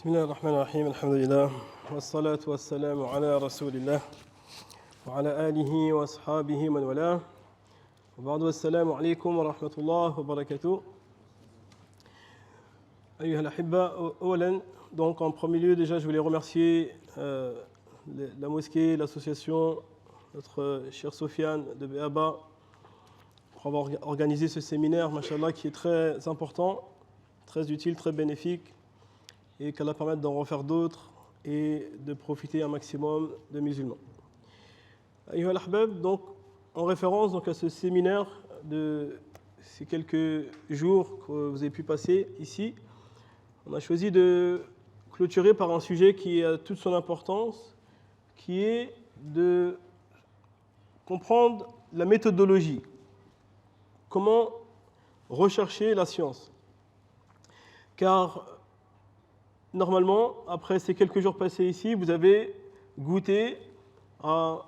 بسم الله الرحمن الرحيم الحمد لله والصلاة والسلام على رسول الله وعلى آله وأصحابه من والاه وبعد السلام عليكم ورحمة الله وبركاته أيها الأحبة أولا donc en premier lieu déjà je voulais remercier la mosquée, l'association, notre cher Sofiane de Béaba pour avoir organisé ce séminaire, machallah, qui est très important, très utile, très bénéfique et qu'Allah permette d'en refaire d'autres et de profiter un maximum de musulmans. Ayyuha al-ahbab, donc en référence donc, à ce séminaire de ces quelques jours que vous avez pu passer ici, on a choisi de clôturer par un sujet qui a toute son importance, qui est de comprendre la méthodologie. Comment rechercher la science. Car normalement, après ces quelques jours passés ici, vous avez goûté à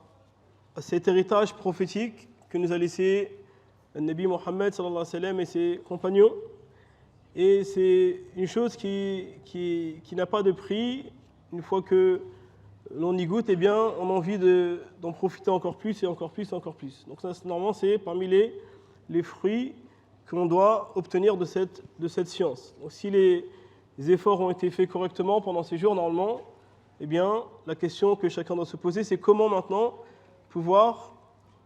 cet héritage prophétique que nous a laissé le Nabi Mohammed sallallahu alayhi wa sallam et ses compagnons. Et c'est une chose qui n'a pas de prix. Une fois que l'on y goûte, eh bien, on a envie d'en profiter encore plus et encore plus et encore plus. Donc ça, normalement, c'est parmi les fruits qu'on doit obtenir de cette science. Donc si les efforts ont été faits correctement pendant ces jours, normalement, eh bien, la question que chacun doit se poser, c'est comment maintenant pouvoir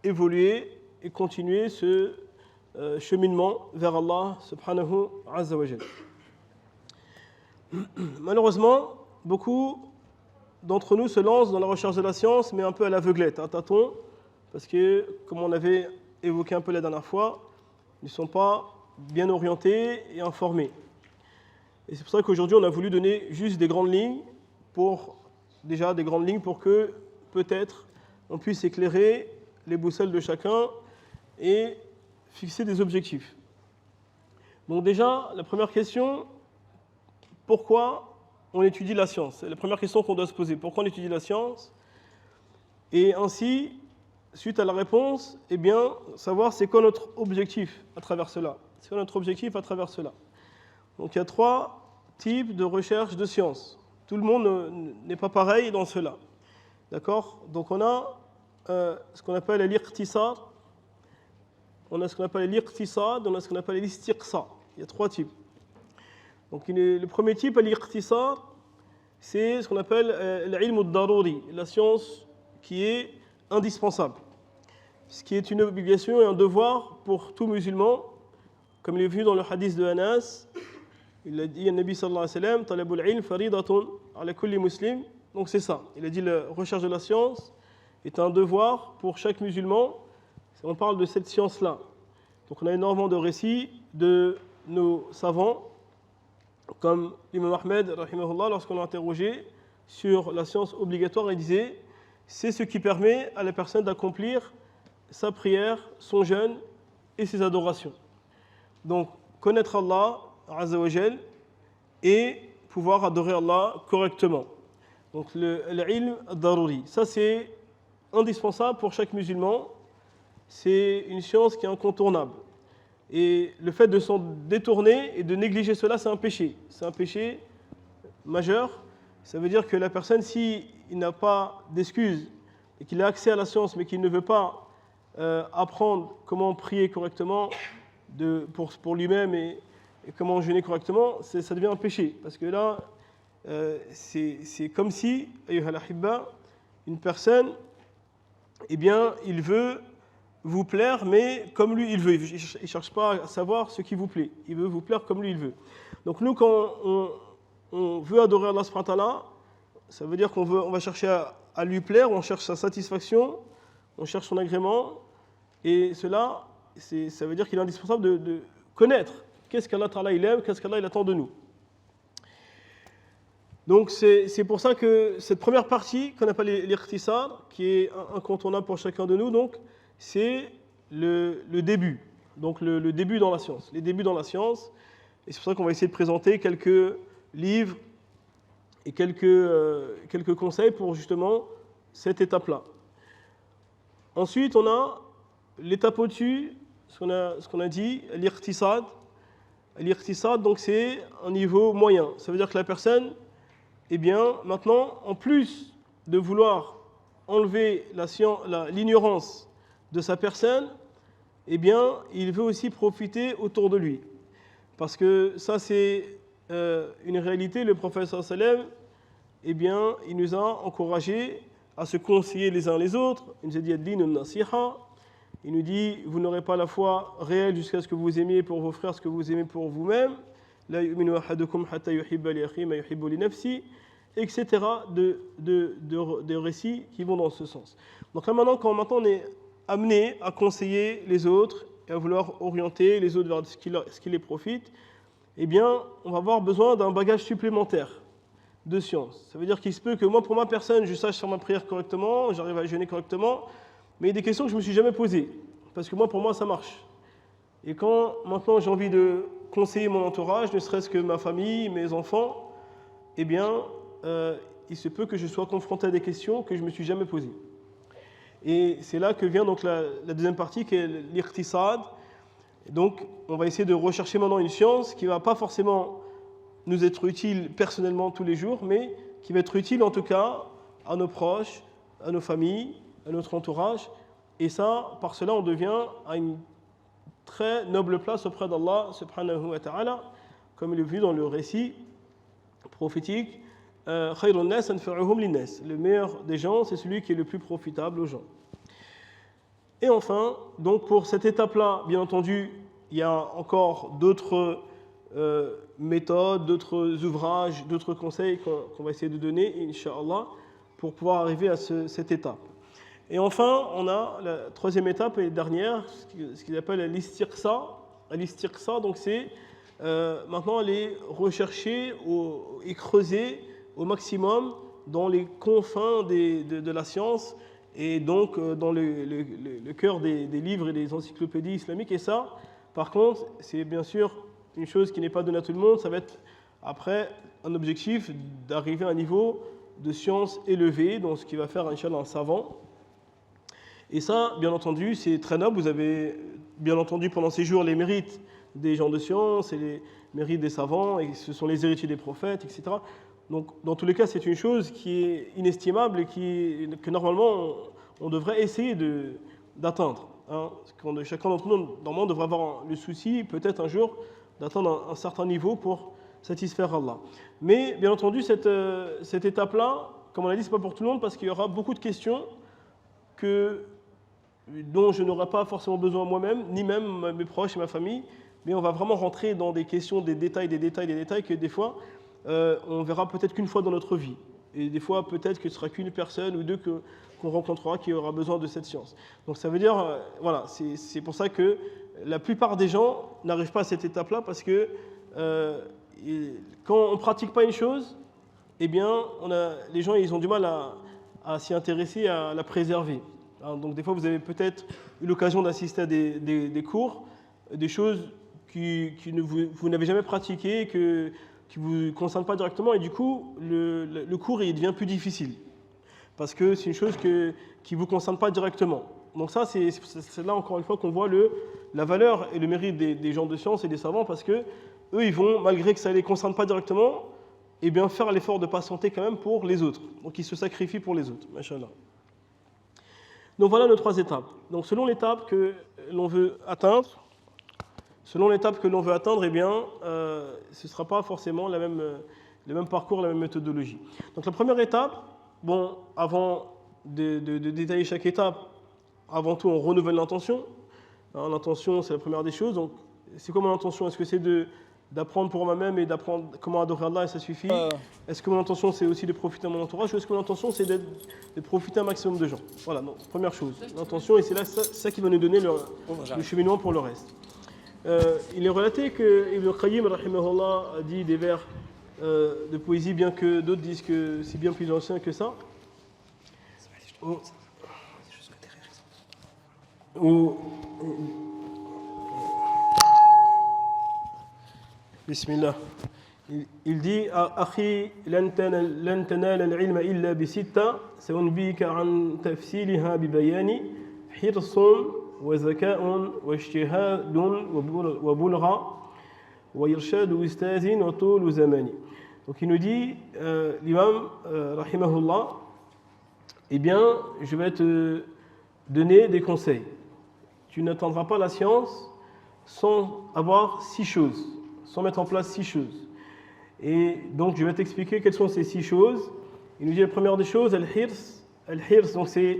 évoluer et continuer ce cheminement vers Allah subhanahu azza wa jalla. Malheureusement, beaucoup d'entre nous se lancent dans la recherche de la science, mais un peu à l'aveuglette, à tâtons, parce que, comme on avait évoqué un peu la dernière fois, ils ne sont pas bien orientés et informés. Et c'est pour ça qu'aujourd'hui, on a voulu donner juste des grandes lignes pour que peut-être on puisse éclairer les boussoles de chacun et fixer des objectifs. Donc déjà, la première question, pourquoi on étudie la science? C'est la première question qu'on doit se poser. Pourquoi on étudie la science? Et ainsi, suite à la réponse, eh bien, savoir c'est quoi notre objectif à travers cela. C'est quoi notre objectif à travers cela? Donc il y a trois types de recherche de science. Tout le monde n'est pas pareil dans cela. D'accord? Donc on a ce qu'on appelle l'iqtisad, on a ce qu'on appelle l'iqtisad, on a ce qu'on appelle l'istiqsa. Il y a trois types. Donc le premier type, l'iqtisad, c'est ce qu'on appelle l'ilm ad-daruri, la science qui est indispensable. Ce qui est une obligation et un devoir pour tout musulman, comme il est vu dans le hadith de Anas. Il a dit, le Nabi sallallahu alayhi wa sallam, talabul ilm faridatun ala kulli muslim. Donc c'est ça. Il a dit la recherche de la science est un devoir pour chaque musulman. On parle de cette science-là. Donc on a énormément de récits de nos savants, comme l'imam Ahmed, rahimahullah, lorsqu'on l'a interrogé sur la science obligatoire, il disait c'est ce qui permet à la personne d'accomplir sa prière, son jeûne et ses adorations. Donc connaître Allah Azza wa Jal et pouvoir adorer Allah correctement. Donc l'ilm ad-daruri, ça c'est indispensable pour chaque musulman. C'est une science qui est incontournable. Et le fait de s'en détourner et de négliger cela, c'est un péché. C'est un péché majeur. Ça veut dire que la personne, s'il n'a pas d'excuse et qu'il a accès à la science, mais qu'il ne veut pas apprendre comment prier correctement pour lui-même et comment jeûner correctement, ça devient un péché. Parce que là, c'est comme si, ayyuha al-ahibba, une personne, eh bien, il veut vous plaire, mais comme lui il veut. Il ne cherche pas à savoir ce qui vous plaît. Il veut vous plaire comme lui il veut. Donc nous, quand on veut adorer Allah subhanahu wa ta'ala, ça veut dire qu'on va chercher à lui plaire, on cherche sa satisfaction, on cherche son agrément. Et cela, ça veut dire qu'il est indispensable de connaître qu'est-ce qu'Allah ta'ala il aime, qu'est-ce qu'Allah il attend de nous. Donc c'est pour ça que cette première partie qu'on appelle l'iqtisad, qui est incontournable pour chacun de nous, donc c'est le début. Donc le début dans la science. Les débuts dans la science. Et c'est pour ça qu'on va essayer de présenter quelques livres et quelques conseils pour justement cette étape-là. Ensuite, on a l'étape au-dessus, ce qu'on a dit, l'iqtisad. L'iqtisad, donc c'est un niveau moyen. Ça veut dire que la personne, eh bien, maintenant, en plus de vouloir enlever l'ignorance de sa personne, eh bien, il veut aussi profiter autour de lui. Parce que ça, c'est une réalité. Le prophète sallallahu alayhi wa sallam, eh bien, il nous a encouragés à se conseiller les uns les autres. Il nous a dit ad-din an-nasiha. Il nous dit vous n'aurez pas la foi réelle jusqu'à ce que vous aimiez pour vos frères ce que vous aimez pour vous-même. La yu'minu ahadukum hatta yuhibba li akhihi ma yuhibbu li nafsi, etc. de récits qui vont dans ce sens. Donc là maintenant, quand on est amené à conseiller les autres et à vouloir orienter les autres vers ce qui les profite, eh bien, on va avoir besoin d'un bagage supplémentaire de science. Ça veut dire qu'il se peut que moi, pour ma personne, je sache faire ma prière correctement, j'arrive à jeûner correctement, mais il y a des questions que je ne me suis jamais posées, parce que moi, pour moi, ça marche. Et quand maintenant j'ai envie de conseiller mon entourage, ne serait-ce que ma famille, mes enfants, eh bien, il se peut que je sois confronté à des questions que je ne me suis jamais posées. Et c'est là que vient donc la deuxième partie, qui est l'iqtisad. Donc, on va essayer de rechercher maintenant une science qui ne va pas forcément nous être utile personnellement tous les jours, mais qui va être utile en tout cas à nos proches, à nos familles, à notre entourage. Et ça, par cela, on devient à une très noble place auprès d'Allah subhanahu wa ta'ala, comme il est vu dans le récit prophétique. Khayrun nas anfa'uhum linnas. Le meilleur des gens, c'est celui qui est le plus profitable aux gens. Et enfin, donc pour cette étape-là, bien entendu, il y a encore d'autres méthodes, d'autres ouvrages, d'autres conseils qu'on va essayer de donner, Inch'Allah, pour pouvoir arriver à cette étape. Et enfin, on a la troisième étape et dernière, ce qu'ils appellent l'istiqsa. L'istiqsa, donc c'est maintenant aller rechercher et creuser au maximum dans les confins de la science et donc dans le cœur des livres et des encyclopédies islamiques. Et ça, par contre, c'est bien sûr une chose qui n'est pas donnée à tout le monde. Ça va être après un objectif d'arriver à un niveau de science élevé, donc ce qui va faire Inch'Allah un savant. Et ça, bien entendu, c'est très noble. Vous avez bien entendu pendant ces jours les mérites des gens de science et les mérites des savants, et ce sont les héritiers des prophètes, etc. Donc, dans tous les cas, c'est une chose qui est inestimable et que normalement, on devrait essayer d'atteindre. Hein. Chacun d'entre nous, normalement, devrait avoir le souci, peut-être un jour, d'atteindre un certain niveau pour satisfaire Allah. Mais, bien entendu, cette étape-là, comme on l'a dit, ce n'est pas pour tout le monde, parce qu'il y aura beaucoup de questions dont je n'aurai pas forcément besoin moi-même, ni même mes proches et ma famille, mais on va vraiment rentrer dans des questions, des détails que des fois, on verra peut-être qu'une fois dans notre vie. Et des fois, peut-être que ce sera qu'une personne ou deux qu'on rencontrera qui aura besoin de cette science. Donc ça veut dire, voilà, c'est pour ça que la plupart des gens n'arrivent pas à cette étape-là, parce que quand on ne pratique pas une chose, eh bien, les gens ils ont du mal à s'y intéresser, à la préserver. Donc des fois, vous avez peut-être eu l'occasion d'assister à des cours, des choses vous n'avez jamais pratiquées, qui ne vous concernent pas directement, et du coup, le cours il devient plus difficile, parce que c'est une chose qui ne vous concerne pas directement. Donc ça, c'est là encore une fois qu'on voit la valeur et le mérite des gens de science et des savants, parce que eux, ils vont, malgré que ça ne les concerne pas directement, eh bien, faire l'effort de patienter quand même pour les autres. Donc ils se sacrifient pour les autres, machallah. Donc voilà nos trois étapes. Donc selon l'étape que l'on veut atteindre, eh bien, ce ne sera pas forcément le même parcours, la même méthodologie. Donc la première étape, bon, avant de détailler chaque étape, avant tout, on renouvelle l'intention. L'intention, c'est la première des choses. Donc, c'est quoi mon intention? Est-ce que c'est d'apprendre pour moi-même et d'apprendre comment adorer Allah et ça suffit? Est-ce que mon intention, c'est aussi de profiter de mon entourage, ou est-ce que mon intention, c'est de profiter un maximum de gens? Voilà, donc, première chose, l'intention, et c'est là ça qui va nous donner le cheminement pour le reste. Il est relaté que Ibn Qayyim rahimahullah a dit des vers de poésie, bien que d'autres disent que c'est bien plus ancien que ça. Bismillah. Il dit Akhi, lan tanala al-ilma illa bi sitta, saunbika an tafsiliha bi bayani, hirsun wa zaka'un wa ijtihadun wa bulgha wa irshadu ustazin wa tulu zamani. Donc il nous dit, l'imam, rahimahullah, eh bien, je vais te donner des conseils. Tu n'atteindras pas la science sans avoir 6 choses, sans mettre en place 6 choses. Et donc, je vais t'expliquer quelles sont ces 6 choses. Il nous dit la première des choses, al-hirs. Al-hirs, donc c'est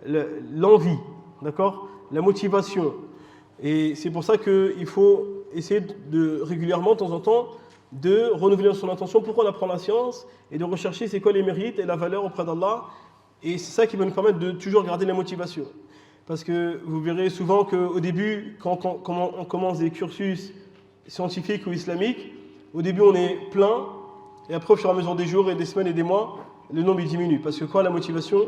l'envie, d'accord? La motivation. Et c'est pour ça qu'il faut essayer de régulièrement, de temps en temps, de renouveler son intention. Pourquoi on apprend la science? Et de rechercher c'est quoi les mérites et la valeur auprès d'Allah. Et c'est ça qui va nous permettre de toujours garder la motivation. Parce que vous verrez souvent qu'au début, quand on commence des cursus scientifiques ou islamiques, au début on est plein, et après au fur et à mesure des jours et des semaines et des mois, le nombre il diminue. Parce que quoi, la motivation,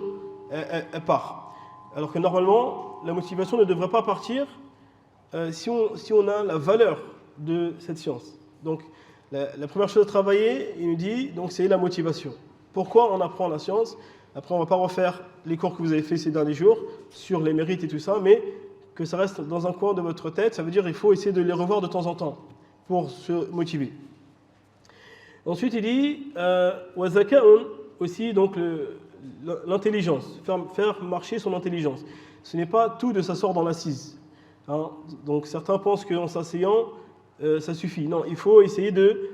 elle part. Alors que normalement, la motivation ne devrait pas partir si on a la valeur de cette science. Donc la première chose à travailler, il nous dit, donc c'est la motivation. Pourquoi on apprend la science? Après, on ne va pas refaire les cours que vous avez fait ces derniers jours sur les mérites et tout ça, mais que ça reste dans un coin de votre tête. Ça veut dire qu'il faut essayer de les revoir de temps en temps pour se motiver. Ensuite, il dit wazaka'un, aussi donc l'intelligence, faire marcher son intelligence. Ce n'est pas tout de s'asseoir dans l'assise. Hein. Donc certains pensent qu'en s'asseyant, ça suffit. Non, il faut essayer de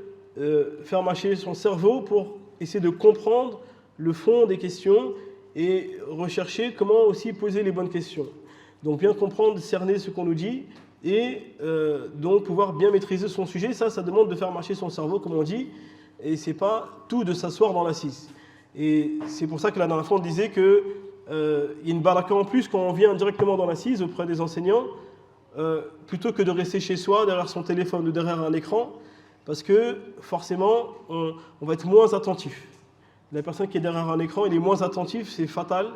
faire marcher son cerveau pour essayer de comprendre le fond des questions et rechercher comment aussi poser les bonnes questions. Donc bien comprendre, cerner ce qu'on nous dit et donc pouvoir bien maîtriser son sujet. Ça demande de faire marcher son cerveau, comme on dit, et c'est pas tout de s'asseoir dans l'assise. Et c'est pour ça que la dernière fois on disait que il y a une baraka en plus quand on vient directement dans l'assise auprès des enseignants, plutôt que de rester chez soi derrière son téléphone ou derrière un écran, parce que forcément on va être moins attentif. La personne qui est derrière un écran, il est moins attentif, c'est fatal.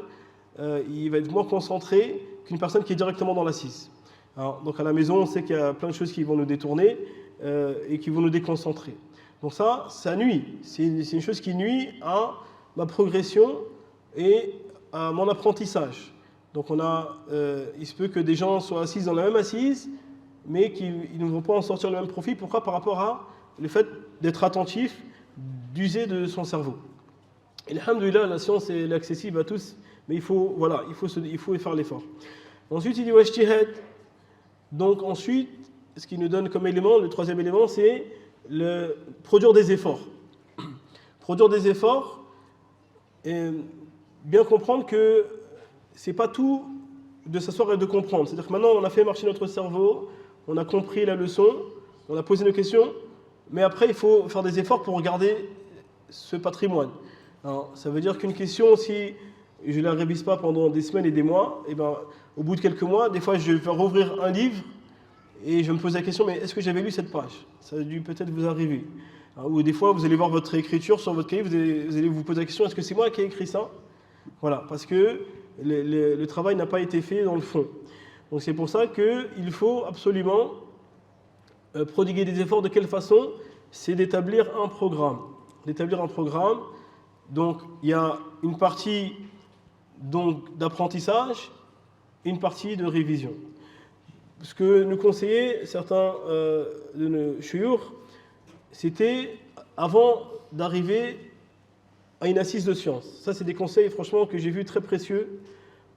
Il va être moins concentré qu'une personne qui est directement dans l'assise. Donc à la maison, on sait qu'il y a plein de choses qui vont nous détourner et qui vont nous déconcentrer. Donc ça nuit. C'est une chose qui nuit à ma progression et à mon apprentissage. Donc il se peut que des gens soient assis dans la même assise, mais qu'ils ne vont pas en sortir le même profit. Pourquoi? Par rapport à le fait d'être attentif, d'user de son cerveau. Et alhamdoulilah, la science est accessible à tous, mais il faut faire l'effort. Ensuite, il dit wajtihad. Donc ensuite, ce qu'il nous donne comme élément, le troisième élément, c'est produire des efforts. Produire des efforts et bien comprendre que c'est pas tout de s'asseoir et de comprendre. C'est-à-dire que maintenant, on a fait marcher notre cerveau, on a compris la leçon, on a posé nos questions, mais après, il faut faire des efforts pour regarder ce patrimoine. Alors, ça veut dire qu'une question, si je ne la révise pas pendant des semaines et des mois, et ben, au bout de quelques mois, des fois, je vais rouvrir un livre et je vais me poser la question, mais est-ce que j'avais lu cette page? Ça a dû peut-être vous arriver. Ou des fois, vous allez voir votre écriture sur votre cahier, vous allez vous poser la question, est-ce que c'est moi qui ai écrit ça? Voilà, parce que le travail n'a pas été fait dans le fond. Donc c'est pour ça qu'il faut absolument prodiguer des efforts. De quelle façon? C'est d'établir un programme. Donc il y a une partie d'apprentissage, une partie de révision. Ce que nous conseillaient certains de nos chouyours, c'était avant d'arriver à une assise de science. Ça, c'est des conseils, franchement, que j'ai vus très précieux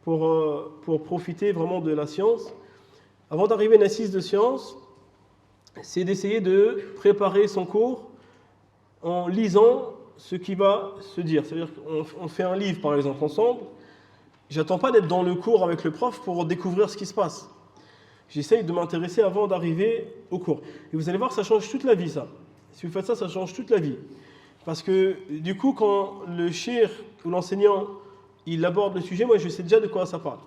pour profiter vraiment de la science. Avant d'arriver à une assise de science, c'est d'essayer de préparer son cours en lisant ce qui va se dire. C'est-à-dire qu'on fait un livre, par exemple, ensemble. J'attends pas d'être dans le cours avec le prof pour découvrir ce qui se passe. J'essaye de m'intéresser avant d'arriver au cours. Et vous allez voir, ça change toute la vie, ça. Si vous faites ça, ça change toute la vie. Parce que du coup, quand le cheikh ou l'enseignant, il aborde le sujet, moi je sais déjà de quoi ça parle.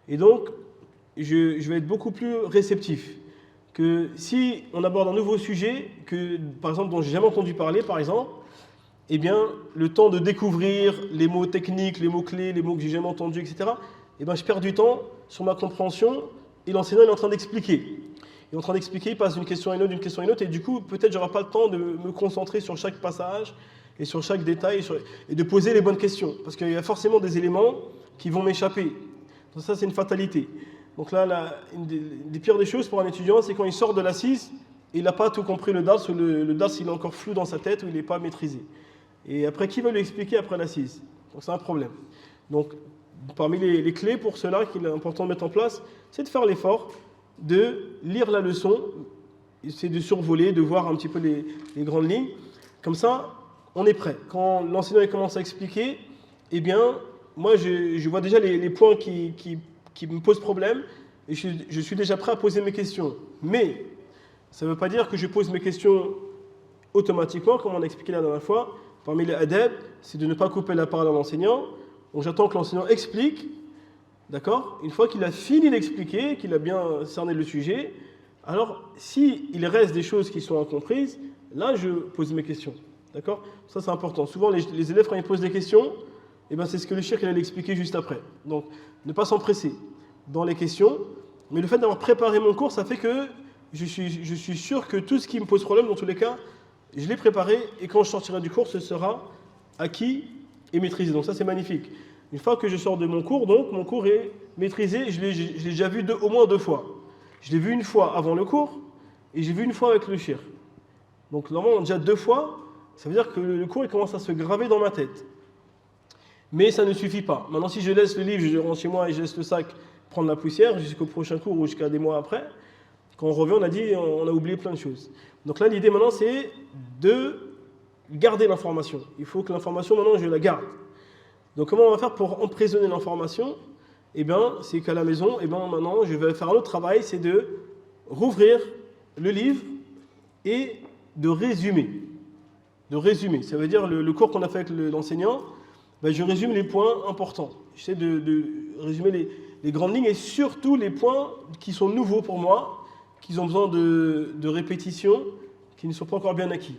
Et donc, je vais être beaucoup plus réceptif. Que si on aborde un nouveau sujet, que, par exemple, dont je n'ai jamais entendu parler, par exemple, eh bien, le temps de découvrir les mots techniques, les mots clés, les mots que j'ai jamais entendus, etc., eh bien, je perds du temps sur ma compréhension et l'enseignant est en train d'expliquer. Il est en train d'expliquer, il passe d'une question à une autre, et du coup, peut-être je n'aurai pas le temps de me concentrer sur chaque passage et sur chaque détail et de poser les bonnes questions. Parce qu'il y a forcément des éléments qui vont m'échapper. Donc ça, c'est une fatalité. Donc là, une des pires des choses pour un étudiant, c'est quand il sort de l'assise, il n'a pas tout compris le dars, ou le dars il est encore flou dans sa tête, ou il n'est pas maîtrisé. Et après, qui va lui expliquer après l'assise? Donc c'est un problème. Donc parmi les clés pour cela qu'il est important de mettre en place, c'est de faire l'effort de lire la leçon, c'est de survoler, de voir un petit peu les grandes lignes. Comme ça, on est prêt. Quand l'enseignant commence à expliquer, eh bien, moi je vois déjà les points qui me posent problème, et je suis déjà prêt à poser mes questions. Mais ça ne veut pas dire que je pose mes questions automatiquement, comme on a expliqué la dernière fois. Parmi les adab, c'est de ne pas couper la parole à l'enseignant. Donc j'attends que l'enseignant explique, d'accord? Une fois qu'il a fini d'expliquer, qu'il a bien cerné le sujet, alors s'il reste des choses qui sont incomprises, là je pose mes questions, d'accord? Ça c'est important. Souvent les élèves, quand ils posent des questions, eh ben, c'est ce que le cheikh allait expliquer juste après. Donc ne pas s'empresser dans les questions, mais le fait d'avoir préparé mon cours, ça fait que je suis sûr que tout ce qui me pose problème, dans tous les cas, je l'ai préparé, et quand je sortirai du cours, ce sera acquis et maîtrisé. Donc ça c'est magnifique. Une fois que je sors de mon cours, donc mon cours est maîtrisé, je l'ai déjà vu au moins 2 fois. Je l'ai vu une fois avant le cours, et j'ai vu une fois avec le cheikh. Donc normalement déjà 2 fois, ça veut dire que le cours il commence à se graver dans ma tête. Mais ça ne suffit pas. Maintenant si je laisse le livre, je rentre chez moi et je laisse le sac prendre la poussière jusqu'au prochain cours ou jusqu'à des mois après, quand on revient on a dit on a oublié plein de choses. Donc là l'idée maintenant c'est de garder l'information. Il faut que l'information maintenant je la garde. Donc comment on va faire pour emprisonner l'information? Eh bien c'est qu'à la maison, eh bien maintenant je vais faire un autre travail, c'est de rouvrir le livre et de résumer. De résumer, ça veut dire le cours qu'on a fait avec l'enseignant, ben je résume les points importants. J'essaie de résumer les grandes lignes et surtout les points qui sont nouveaux pour moi, qui ont besoin de répétition, qui ne sont pas encore bien acquis.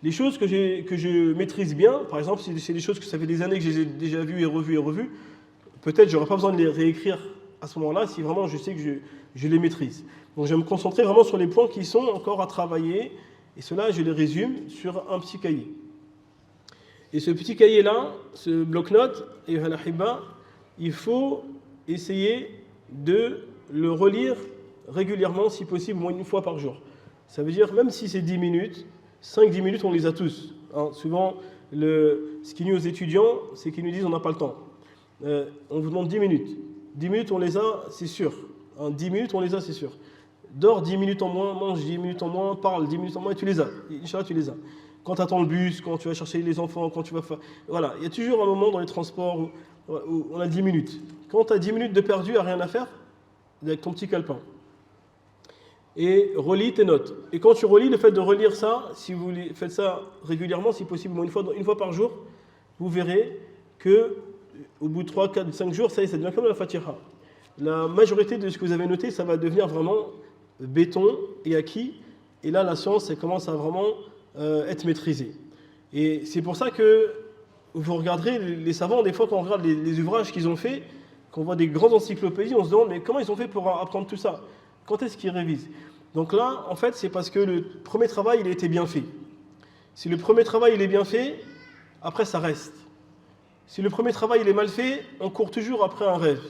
Les choses que je maîtrise bien, par exemple, c'est des choses que ça fait des années que j'ai déjà vues et revues, peut-être je n'aurai pas besoin de les réécrire à ce moment-là si vraiment je sais que je les maîtrise. Donc je vais me concentrer vraiment sur les points qui sont encore à travailler, et cela je les résume sur un petit cahier. Et ce petit cahier-là, ce bloc-notes, il faut essayer de le relire régulièrement, si possible, au moins une fois par jour. Ça veut dire, même si c'est 10 minutes, 5-10 minutes, on les a tous. Hein. Souvent, ce qui nuit aux étudiants, c'est qu'ils nous disent on n'a pas le temps. On vous demande 10 minutes. 10 minutes, on les a, c'est sûr. Hein, 10 minutes, on les a, c'est sûr. Dors 10 minutes en moins, mange 10 minutes en moins, parle 10 minutes en moins, et tu les as. Inch'Allah, tu les as. Quand tu attends le bus, quand tu vas chercher les enfants, quand tu vas faire... Voilà, il y a toujours un moment dans les transports où on a 10 minutes. Quand tu as 10 minutes de perdu à rien à faire, avec ton petit calepin. Et relis tes notes. Et quand tu relis, le fait de relire ça, si vous faites ça régulièrement, si possible, une fois par jour, vous verrez que au bout de 3, 4, 5 jours, ça devient comme la Fatiha. La majorité de ce que vous avez noté, ça va devenir vraiment béton et acquis. Et là, la science, elle commence à vraiment être maîtrisée. Et c'est pour ça que vous regarderez les savants, des fois, quand on regarde les ouvrages qu'ils ont faits, qu'on voit des grandes encyclopédies, on se demande, mais comment ils ont fait pour apprendre tout ça? Quand est-ce qu'ils révisent? Donc là, en fait, c'est parce que le premier travail, il a été bien fait. Si le premier travail, il est bien fait, après, ça reste. Si le premier travail, il est mal fait, on court toujours après un rêve.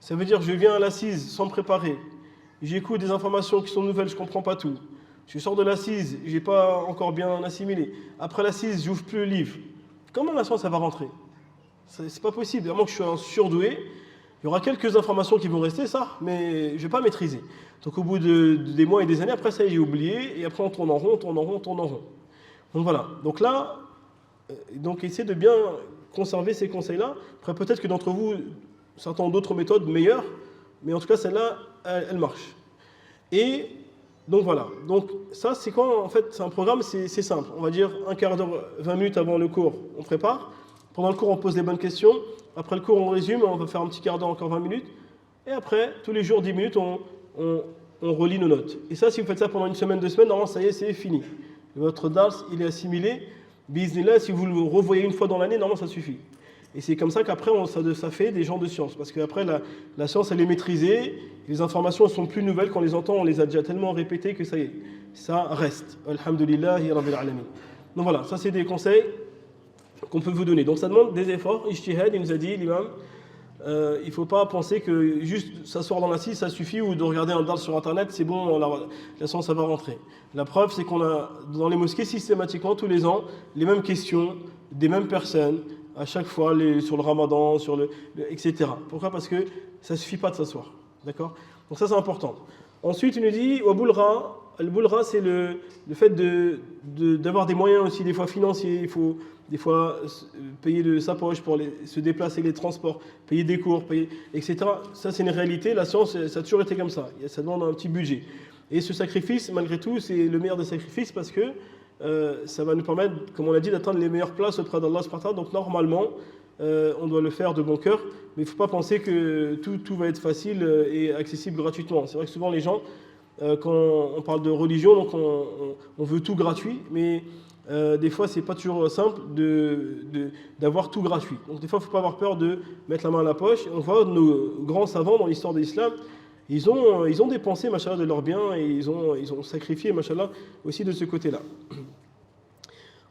Ça veut dire, je viens à l'assise sans me préparer. J'écoute des informations qui sont nouvelles, je ne comprends pas tout. Je sors de l'assise, je n'ai pas encore bien assimilé. Après l'assise, j'ouvre plus le livre. Comment la science, ça va rentrer? C'est pas possible, à moins que je sois un surdoué. Il y aura quelques informations qui vont rester, ça, mais je ne vais pas maîtriser. Donc au bout des mois et des années, après ça, j'ai oublié, et après on tourne en rond, tourne en rond, tourne en rond. Donc voilà. Donc là, essayez de bien conserver ces conseils-là. Après, peut-être que d'entre vous, certains ont d'autres méthodes meilleures, mais en tout cas, celle-là, elle marche. Et donc voilà. Donc ça, c'est quand, en fait, c'est un programme, c'est simple. On va dire un quart d'heure, 20 minutes avant le cours, on prépare. Pendant le cours, on pose les bonnes questions. Après le cours, on résume, on va faire un petit quart d'heure, encore 20 minutes. Et après, tous les jours, 10 minutes, on relit nos notes. Et ça, si vous faites ça pendant une semaine, 2 semaines, normalement, ça y est, c'est fini. Votre dars, il est assimilé. Bismillah, si vous le revoyez une fois dans l'année, normalement, ça suffit. Et c'est comme ça qu'après, ça fait des gens de science. Parce qu'après, la science, elle est maîtrisée. Les informations sont plus nouvelles. Quand on les entend, on les a déjà tellement répétées que ça y est, ça reste. Alhamdulillahi Rabbil Alamin. Donc voilà, ça, c'est des conseils qu'on peut vous donner. Donc ça demande des efforts. Ijtihad, il nous a dit, l'imam, il ne faut pas penser que juste s'asseoir dans l'assise, ça suffit, ou de regarder un dars sur Internet, c'est bon, la science, ça va rentrer. La preuve, c'est qu'on a dans les mosquées systématiquement, tous les ans, les mêmes questions, des mêmes personnes, à chaque fois, sur le ramadan, etc. Pourquoi? Parce que ça ne suffit pas de s'asseoir. D'accord? Donc ça, c'est important. Ensuite, il nous dit, au boulra, le boulra, c'est le fait d'avoir des moyens aussi, des fois financiers. Il faut des fois payer de sa poche pour se déplacer, les transports, payer des cours, etc. Ça, c'est une réalité. La science, ça a toujours été comme ça. Ça demande un petit budget. Et ce sacrifice, malgré tout, c'est le meilleur des sacrifices parce que ça va nous permettre, comme on l'a dit, d'atteindre les meilleures places auprès d'Allah subhanahu wa ta'ala. Donc normalement, on doit le faire de bon cœur, mais il ne faut pas penser que tout va être facile et accessible gratuitement. C'est vrai que souvent les gens, quand on parle de religion, donc on veut tout gratuit, mais des fois c'est pas toujours simple d'avoir tout gratuit. Donc des fois il ne faut pas avoir peur de mettre la main à la poche. On voit nos grands savants dans l'histoire de l'islam, ils ont dépensé machallah de leurs biens et ils ont sacrifié machallah aussi de ce côté-là.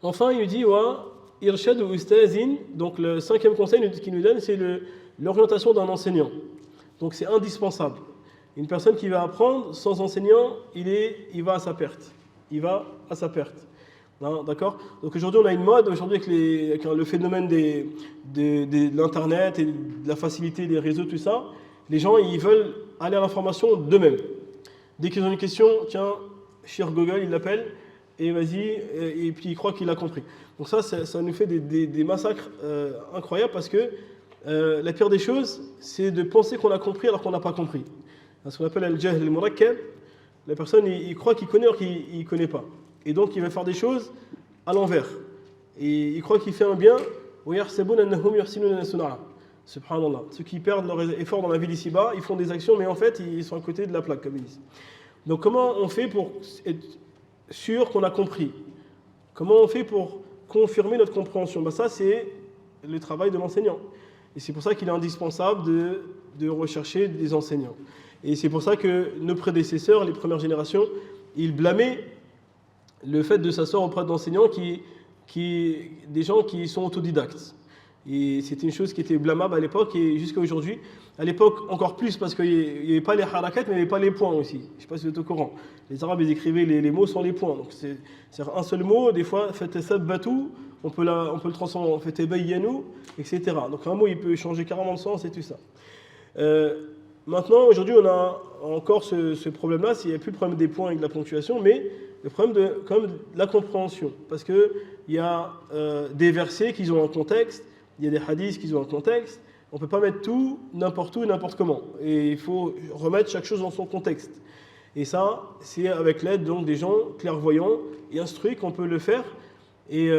Enfin il nous dit wa irshad ou ustazin, donc le cinquième conseil qu'il nous donne, c'est l'orientation d'un enseignant. Donc c'est indispensable. Une personne qui va apprendre sans enseignant, il va à sa perte. Il va à sa perte. Non, d'accord? Donc aujourd'hui on a une mode, aujourd'hui avec le phénomène de l'internet et de la facilité des réseaux, tout ça, les gens ils veulent aller à l'information d'eux-mêmes. Dès qu'ils ont une question, tiens, cher Google, il l'appelle, et vas-y, et puis il croit qu'il a compris. Donc ça nous fait des massacres incroyables parce que la pire des choses, c'est de penser qu'on a compris alors qu'on n'a pas compris. Ce qu'on appelle al-jahl al-murakkab, la personne il croit qu'il connaît alors qu'il ne connaît pas. Et donc il va faire des choses à l'envers. Et il croit qu'il fait un bien, subhanallah. Ceux qui perdent leur effort dans la vie d'ici-bas, ils font des actions, mais en fait ils sont à côté de la plaque, comme ils disent. Donc comment on fait pour être sûr qu'on a compris? Comment on fait pour confirmer notre compréhension? Ça c'est le travail de l'enseignant. Et c'est pour ça qu'il est indispensable de rechercher des enseignants. Et c'est pour ça que nos prédécesseurs, les premières générations, ils blâmaient le fait de s'asseoir auprès d'enseignants des gens qui sont autodidactes. Et c'était une chose qui était blâmable à l'époque et jusqu'à aujourd'hui. À l'époque, encore plus parce qu'il n'y avait pas les harakat, mais il n'y avait pas les points aussi. Je ne sais pas si vous êtes au courant. Les Arabes, ils écrivaient les mots sans les points. Donc c'est un seul mot, des fois, fatasabbatu, on peut le transformer en fatabayyanu, etc. Donc un mot, il peut changer carrément de sens et tout ça. Maintenant, aujourd'hui, on a encore ce problème-là, il n'y a plus le problème des points et de la ponctuation, mais le problème de la compréhension. Parce qu'il y a des versets qui ont un contexte, il y a des hadiths qui ont un contexte, on ne peut pas mettre tout, n'importe comment. Et il faut remettre chaque chose dans son contexte. Et ça, c'est avec l'aide donc, des gens clairvoyants et instruits qu'on peut le faire. Et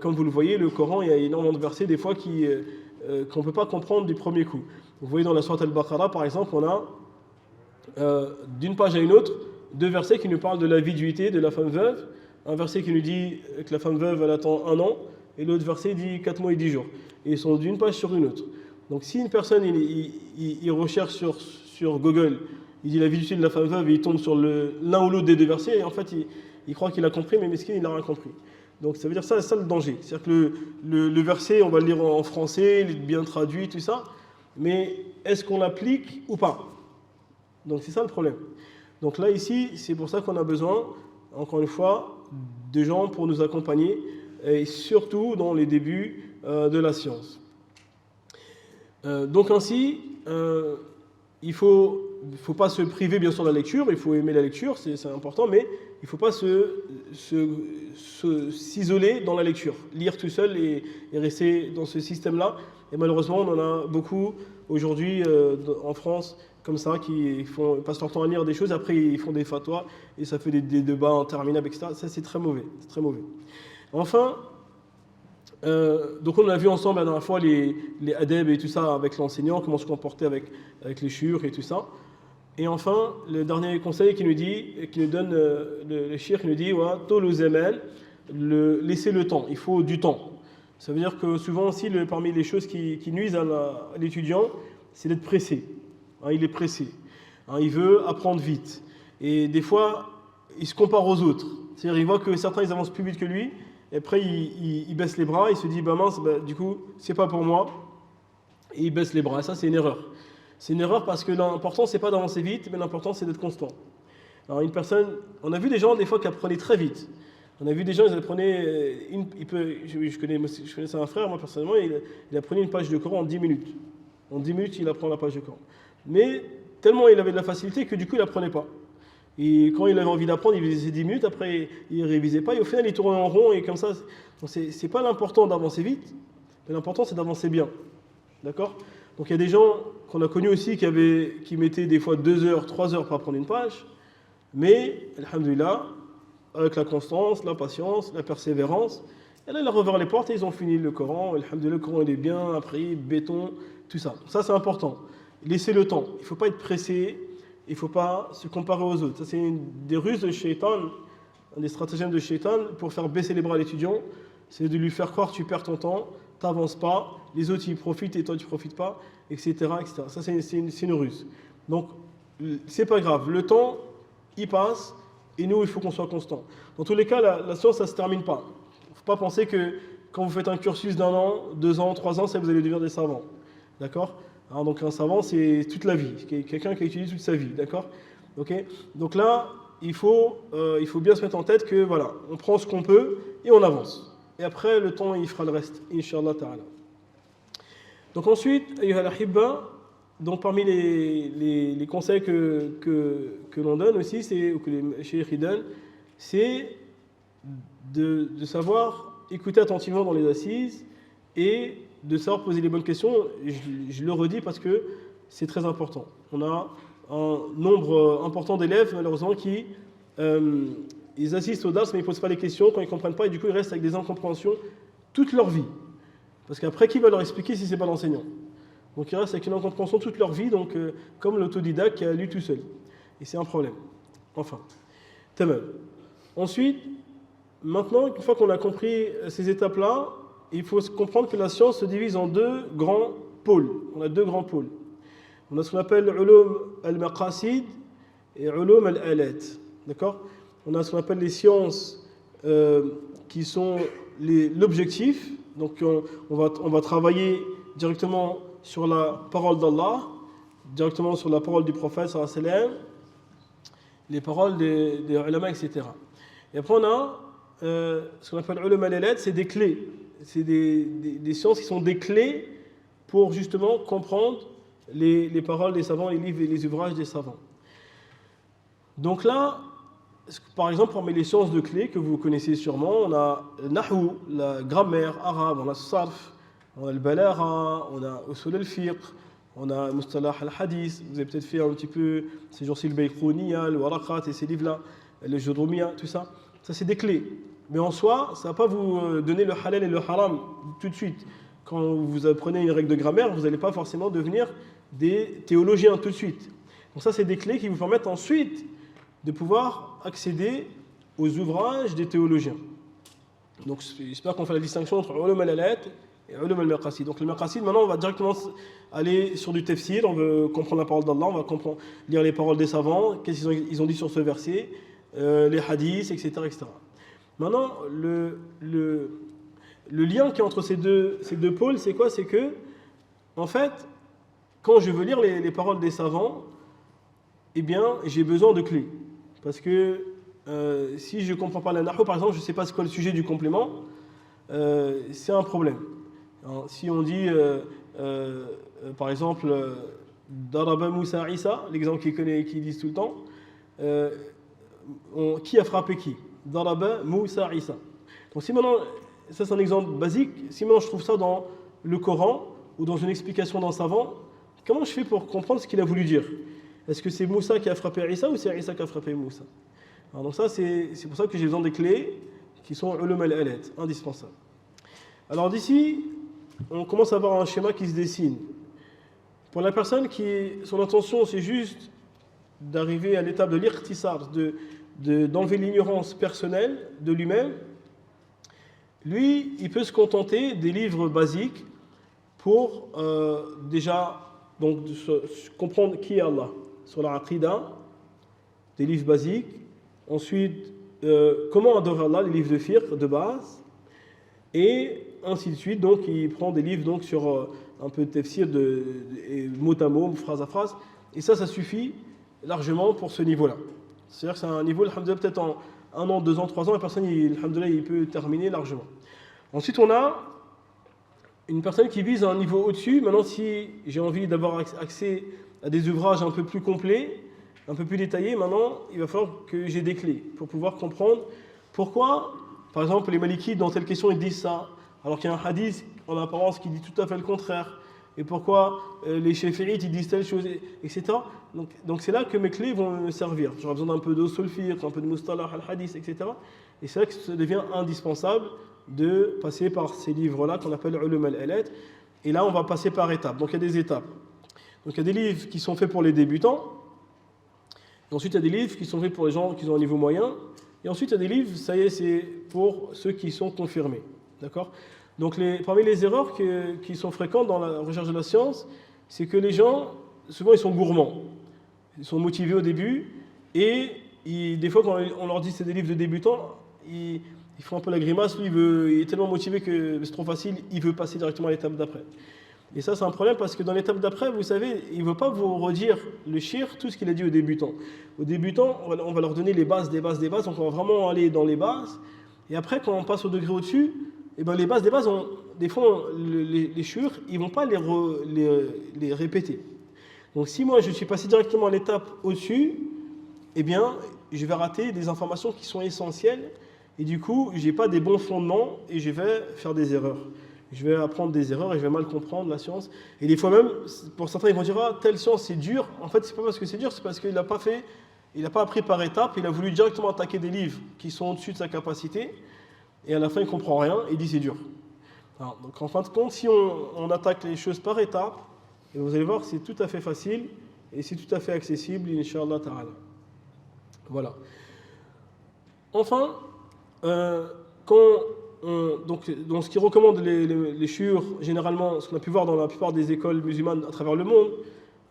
comme vous le voyez, le Coran, il y a énormément de versets des fois qu'on ne peut pas comprendre du premier coup. Vous voyez dans la sourate Al-Baqarah, par exemple, on a d'une page à une autre, deux versets qui nous parlent de la viduité de la femme veuve. Un verset qui nous dit que la femme veuve, elle attend 1 an, et l'autre verset dit 4 mois et 10 jours. Et ils sont d'une page sur une autre. Donc si une personne, il recherche sur Google, il dit la viduité de la femme veuve, et il tombe sur l'un ou l'autre des deux versets, et en fait, il croit qu'il a compris, mais mesquin, il n'a rien compris. Donc ça veut dire ça, c'est ça le danger. C'est-à-dire que le verset, on va le lire en français, il est bien traduit, tout ça, mais est-ce qu'on l'applique ou pas? Donc c'est ça le problème. Donc là, ici, c'est pour ça qu'on a besoin, encore une fois, de gens pour nous accompagner, et surtout dans les débuts de la science. Donc ainsi, il ne faut pas se priver bien sûr de la lecture, il faut aimer la lecture, c'est important, mais il ne faut pas s'isoler dans la lecture, lire tout seul et rester dans ce système-là. Et malheureusement, on en a beaucoup aujourd'hui en France, comme ça, qui passent leur temps à lire des choses, après ils font des fatwas, et ça fait des débats interminables, etc. Ça, c'est très mauvais, c'est très mauvais. Enfin, donc on a vu ensemble la dernière fois les adab et tout ça avec l'enseignant, comment se comporter avec les shuyukh et tout ça. Et enfin, le dernier conseil qui nous donne le shir, qui nous dit wa tolu zamal, laisser le temps, il faut du temps. Ça veut dire que souvent aussi, parmi les choses qui nuisent à l'étudiant, c'est d'être pressé. Il est pressé. Il veut apprendre vite. Et des fois, il se compare aux autres. C'est-à-dire, il voit que certains, ils avancent plus vite que lui. Et après, il baisse les bras, il se dit, mince, du coup, c'est pas pour moi. et il baisse les bras. Ça, c'est une erreur. C'est une erreur parce que l'important, c'est pas d'avancer vite, mais l'important, c'est d'être constant. Alors, une personne, on a vu des gens, des fois, qui apprenaient très vite. On a vu des gens, ils apprenaient, je connaissais un frère, moi, personnellement, il apprenait une page de Coran en 10 minutes. En 10 minutes, il apprend la page de Coran. Mais tellement il avait de la facilité que du coup, il n'apprenait pas. Et quand il avait envie d'apprendre, il faisait ses 10 minutes, après, il ne révisait pas, et au final, il tournait en rond, et comme ça. Donc, c'est pas l'important d'avancer vite, mais l'important, c'est d'avancer bien. D'accord? Donc, il y a des gens qu'on a connus aussi qui mettaient des fois 2 heures, 3 heures pour apprendre une page, mais, alhamdoulilah, avec la constance, la patience, la persévérance, et là, il a rouvert les portes et ils ont fini le Coran. Alhamdoulilah, le Coran, il est bien appris, béton, tout ça. Ça, c'est important. Laissez le temps. Il ne faut pas être pressé. Il ne faut pas se comparer aux autres. Ça, c'est une des ruses de Shaitan, un des stratagèmes de Shaitan pour faire baisser les bras à l'étudiant. C'est de lui faire croire que tu perds ton temps, tu n'avances pas, les autres, ils profitent et toi, tu ne profites pas, etc., etc. Ça, c'est une ruse. Donc, c'est pas grave. Le temps, il passe et nous, il faut qu'on soit constant. Dans tous les cas, la science, ça ne se termine pas. Il ne faut pas penser que quand vous faites un cursus d'1 an, 2 ans, 3 ans, ça vous allez devenir des savants. D'accord? Alors, donc un savant, c'est toute la vie. Quelqu'un qui a étudié toute sa vie. D'accord? Okay? Donc là, il faut bien se mettre en tête que voilà, on prend ce qu'on peut et on avance. Et après, le temps, il fera le reste. Inch'Allah ta'ala. Donc ensuite, ayyuha al-ahibba, donc parmi les conseils que l'on donne aussi, ou que les cheikh donnent, c'est de savoir écouter attentivement dans les assises et de savoir poser les bonnes questions. Je le redis parce que c'est très important. On a un nombre important d'élèves, malheureusement, qui ils assistent au dars, mais ils ne posent pas les questions quand ils ne comprennent pas, et du coup, ils restent avec des incompréhensions toute leur vie. Parce qu'après, qui va leur expliquer si ce n'est pas l'enseignant? Donc, ils restent avec une incompréhension toute leur vie, donc, comme l'autodidacte qui a lu tout seul. Et c'est un problème. Enfin, tamam. Ensuite, maintenant, une fois qu'on a compris ces étapes-là, il faut comprendre que la science se divise en 2 grands pôles. On a 2 grands pôles. On a ce qu'on appelle ulum al-maqasid et ulum al-alat. D'accord? On a ce qu'on appelle les sciences qui sont l'objectif. Donc on va travailler directement sur la parole d'Allah, directement sur la parole du prophète sallallahu alayhi wa sallam, les paroles des ulama, etc. Et après on a ce qu'on appelle ulum al-alat, c'est des clés. C'est des sciences qui sont des clés pour justement comprendre les paroles des savants, les livres et les ouvrages des savants. Donc là, par exemple, parmi les sciences de clés que vous connaissez sûrement, on a le Nahu, la grammaire arabe, on a le Sarf, on a le Balara, on a Usul al-Fiqh, on a Mustalah al-Hadith. Vous avez peut-être fait un petit peu ces jours-ci le Bayqouniya, le Waraqat et ces livres-là, le Judrumiya, tout ça. Ça, c'est des clés. Mais en soi, ça ne va pas vous donner le halal et le haram tout de suite. Quand vous apprenez une règle de grammaire, vous n'allez pas forcément devenir des théologiens tout de suite. Donc ça, c'est des clés qui vous permettent ensuite de pouvoir accéder aux ouvrages des théologiens. Donc j'espère qu'on fait la distinction entre ulum al-alat et ulum al-maqasid. Donc le maqasid, maintenant, on va directement aller sur du tafsir, on veut comprendre la parole d'Allah, on va lire les paroles des savants, qu'est-ce qu'ils ont dit sur ce verset, les hadiths, etc., etc. Maintenant, le lien qui est entre ces deux pôles, c'est quoi? C'est que, en fait, quand je veux lire les paroles des savants, eh bien, j'ai besoin de clés. Parce que si je ne comprends pas la nahwu, par exemple, je ne sais pas ce qu'est le sujet du complément, c'est un problème. Alors, si on dit, par exemple, Daraba Moussa Isa, l'exemple qu'ils disent tout le temps, qui a frappé qui? Daraba Moussa Isa. Donc si maintenant, ça c'est un exemple basique, si maintenant je trouve ça dans le Coran ou dans une explication d'un savant, comment je fais pour comprendre ce qu'il a voulu dire? Est-ce que c'est Moussa qui a frappé Isa ou c'est Isa qui a frappé Moussa? Alors donc ça c'est pour ça que j'ai besoin des clés qui sont ulum al-alat, indispensables. Alors d'ici, on commence à avoir un schéma qui se dessine. Pour la personne son intention c'est juste d'arriver à l'étape de l'ikhtisar, d'enlever l'ignorance personnelle de lui-même, lui, il peut se contenter des livres basiques pour déjà donc, comprendre qui est Allah, sur la Aqidah, des livres basiques. Ensuite, comment adorer Allah, les livres de fiqh de base. Et ainsi de suite, donc il prend des livres donc, sur un peu de tafsir, mot à mot, phrase à phrase. Et ça suffit largement pour ce niveau-là. C'est-à-dire que c'est un niveau, alhamdoulilah, peut-être en 1 an, 2 ans, 3 ans, la personne, alhamdoulilah, il peut terminer largement. Ensuite, on a une personne qui vise un niveau au-dessus. Maintenant, si j'ai envie d'avoir accès à des ouvrages un peu plus complets, un peu plus détaillés, maintenant, il va falloir que j'ai des clés pour pouvoir comprendre pourquoi, par exemple, les Malikides, dans telle question, ils disent ça, alors qu'il y a un hadith en apparence qui dit tout à fait le contraire. Et pourquoi les Shafi'ites, ils disent telle chose, etc. Donc c'est là que mes clés vont me servir. J'aurai besoin d'un peu d'usul fiqh, un peu de mustalah al-hadith, etc. Et c'est là que ça devient indispensable de passer par ces livres-là qu'on appelle ulum al-alat. Et là, on va passer par étapes. Donc il y a des étapes. Donc il y a des livres qui sont faits pour les débutants. Et ensuite, il y a des livres qui sont faits pour les gens qui ont un niveau moyen. Et ensuite, il y a des livres, ça y est, c'est pour ceux qui sont confirmés. D'accord ? Donc parmi les erreurs qui sont fréquentes dans la recherche de la science, c'est que les gens, souvent, ils sont gourmands. Ils sont motivés au début. Et des fois, quand on leur dit que c'est des livres de débutants, ils font un peu la grimace. Lui, il est tellement motivé que c'est trop facile, il veut passer directement à l'étape d'après. Et ça, c'est un problème parce que dans l'étape d'après, vous savez, il ne veut pas vous redire le shir, tout ce qu'il a dit aux débutants. Aux débutants, on va leur donner les bases, des bases, des bases, donc on va vraiment aller dans les bases. Et après, quand on passe au degré au-dessus, eh ben, les bases des bases, des fois, les shirs, ils ne vont pas les répéter. Donc si moi, je suis passé directement à l'étape au-dessus, eh bien, je vais rater des informations qui sont essentielles. Et du coup, je n'ai pas des bons fondements et je vais faire des erreurs. Je vais apprendre des erreurs et je vais mal comprendre la science. Et des fois même, pour certains, ils vont dire « Ah, telle science, c'est dur ». En fait, c'est pas parce que c'est dur, c'est parce qu'il n'a pas appris par étapes. Il a voulu directement attaquer des livres qui sont au-dessus de sa capacité. Et à la fin, il ne comprend rien et il dit « c'est dur ». Donc en fin de compte, si on attaque les choses par étapes, et vous allez voir, c'est tout à fait facile et c'est tout à fait accessible, Inch'Allah ta'ala. Voilà. Enfin, donc ce qui recommande les shiurs, généralement, ce qu'on a pu voir dans la plupart des écoles musulmanes à travers le monde,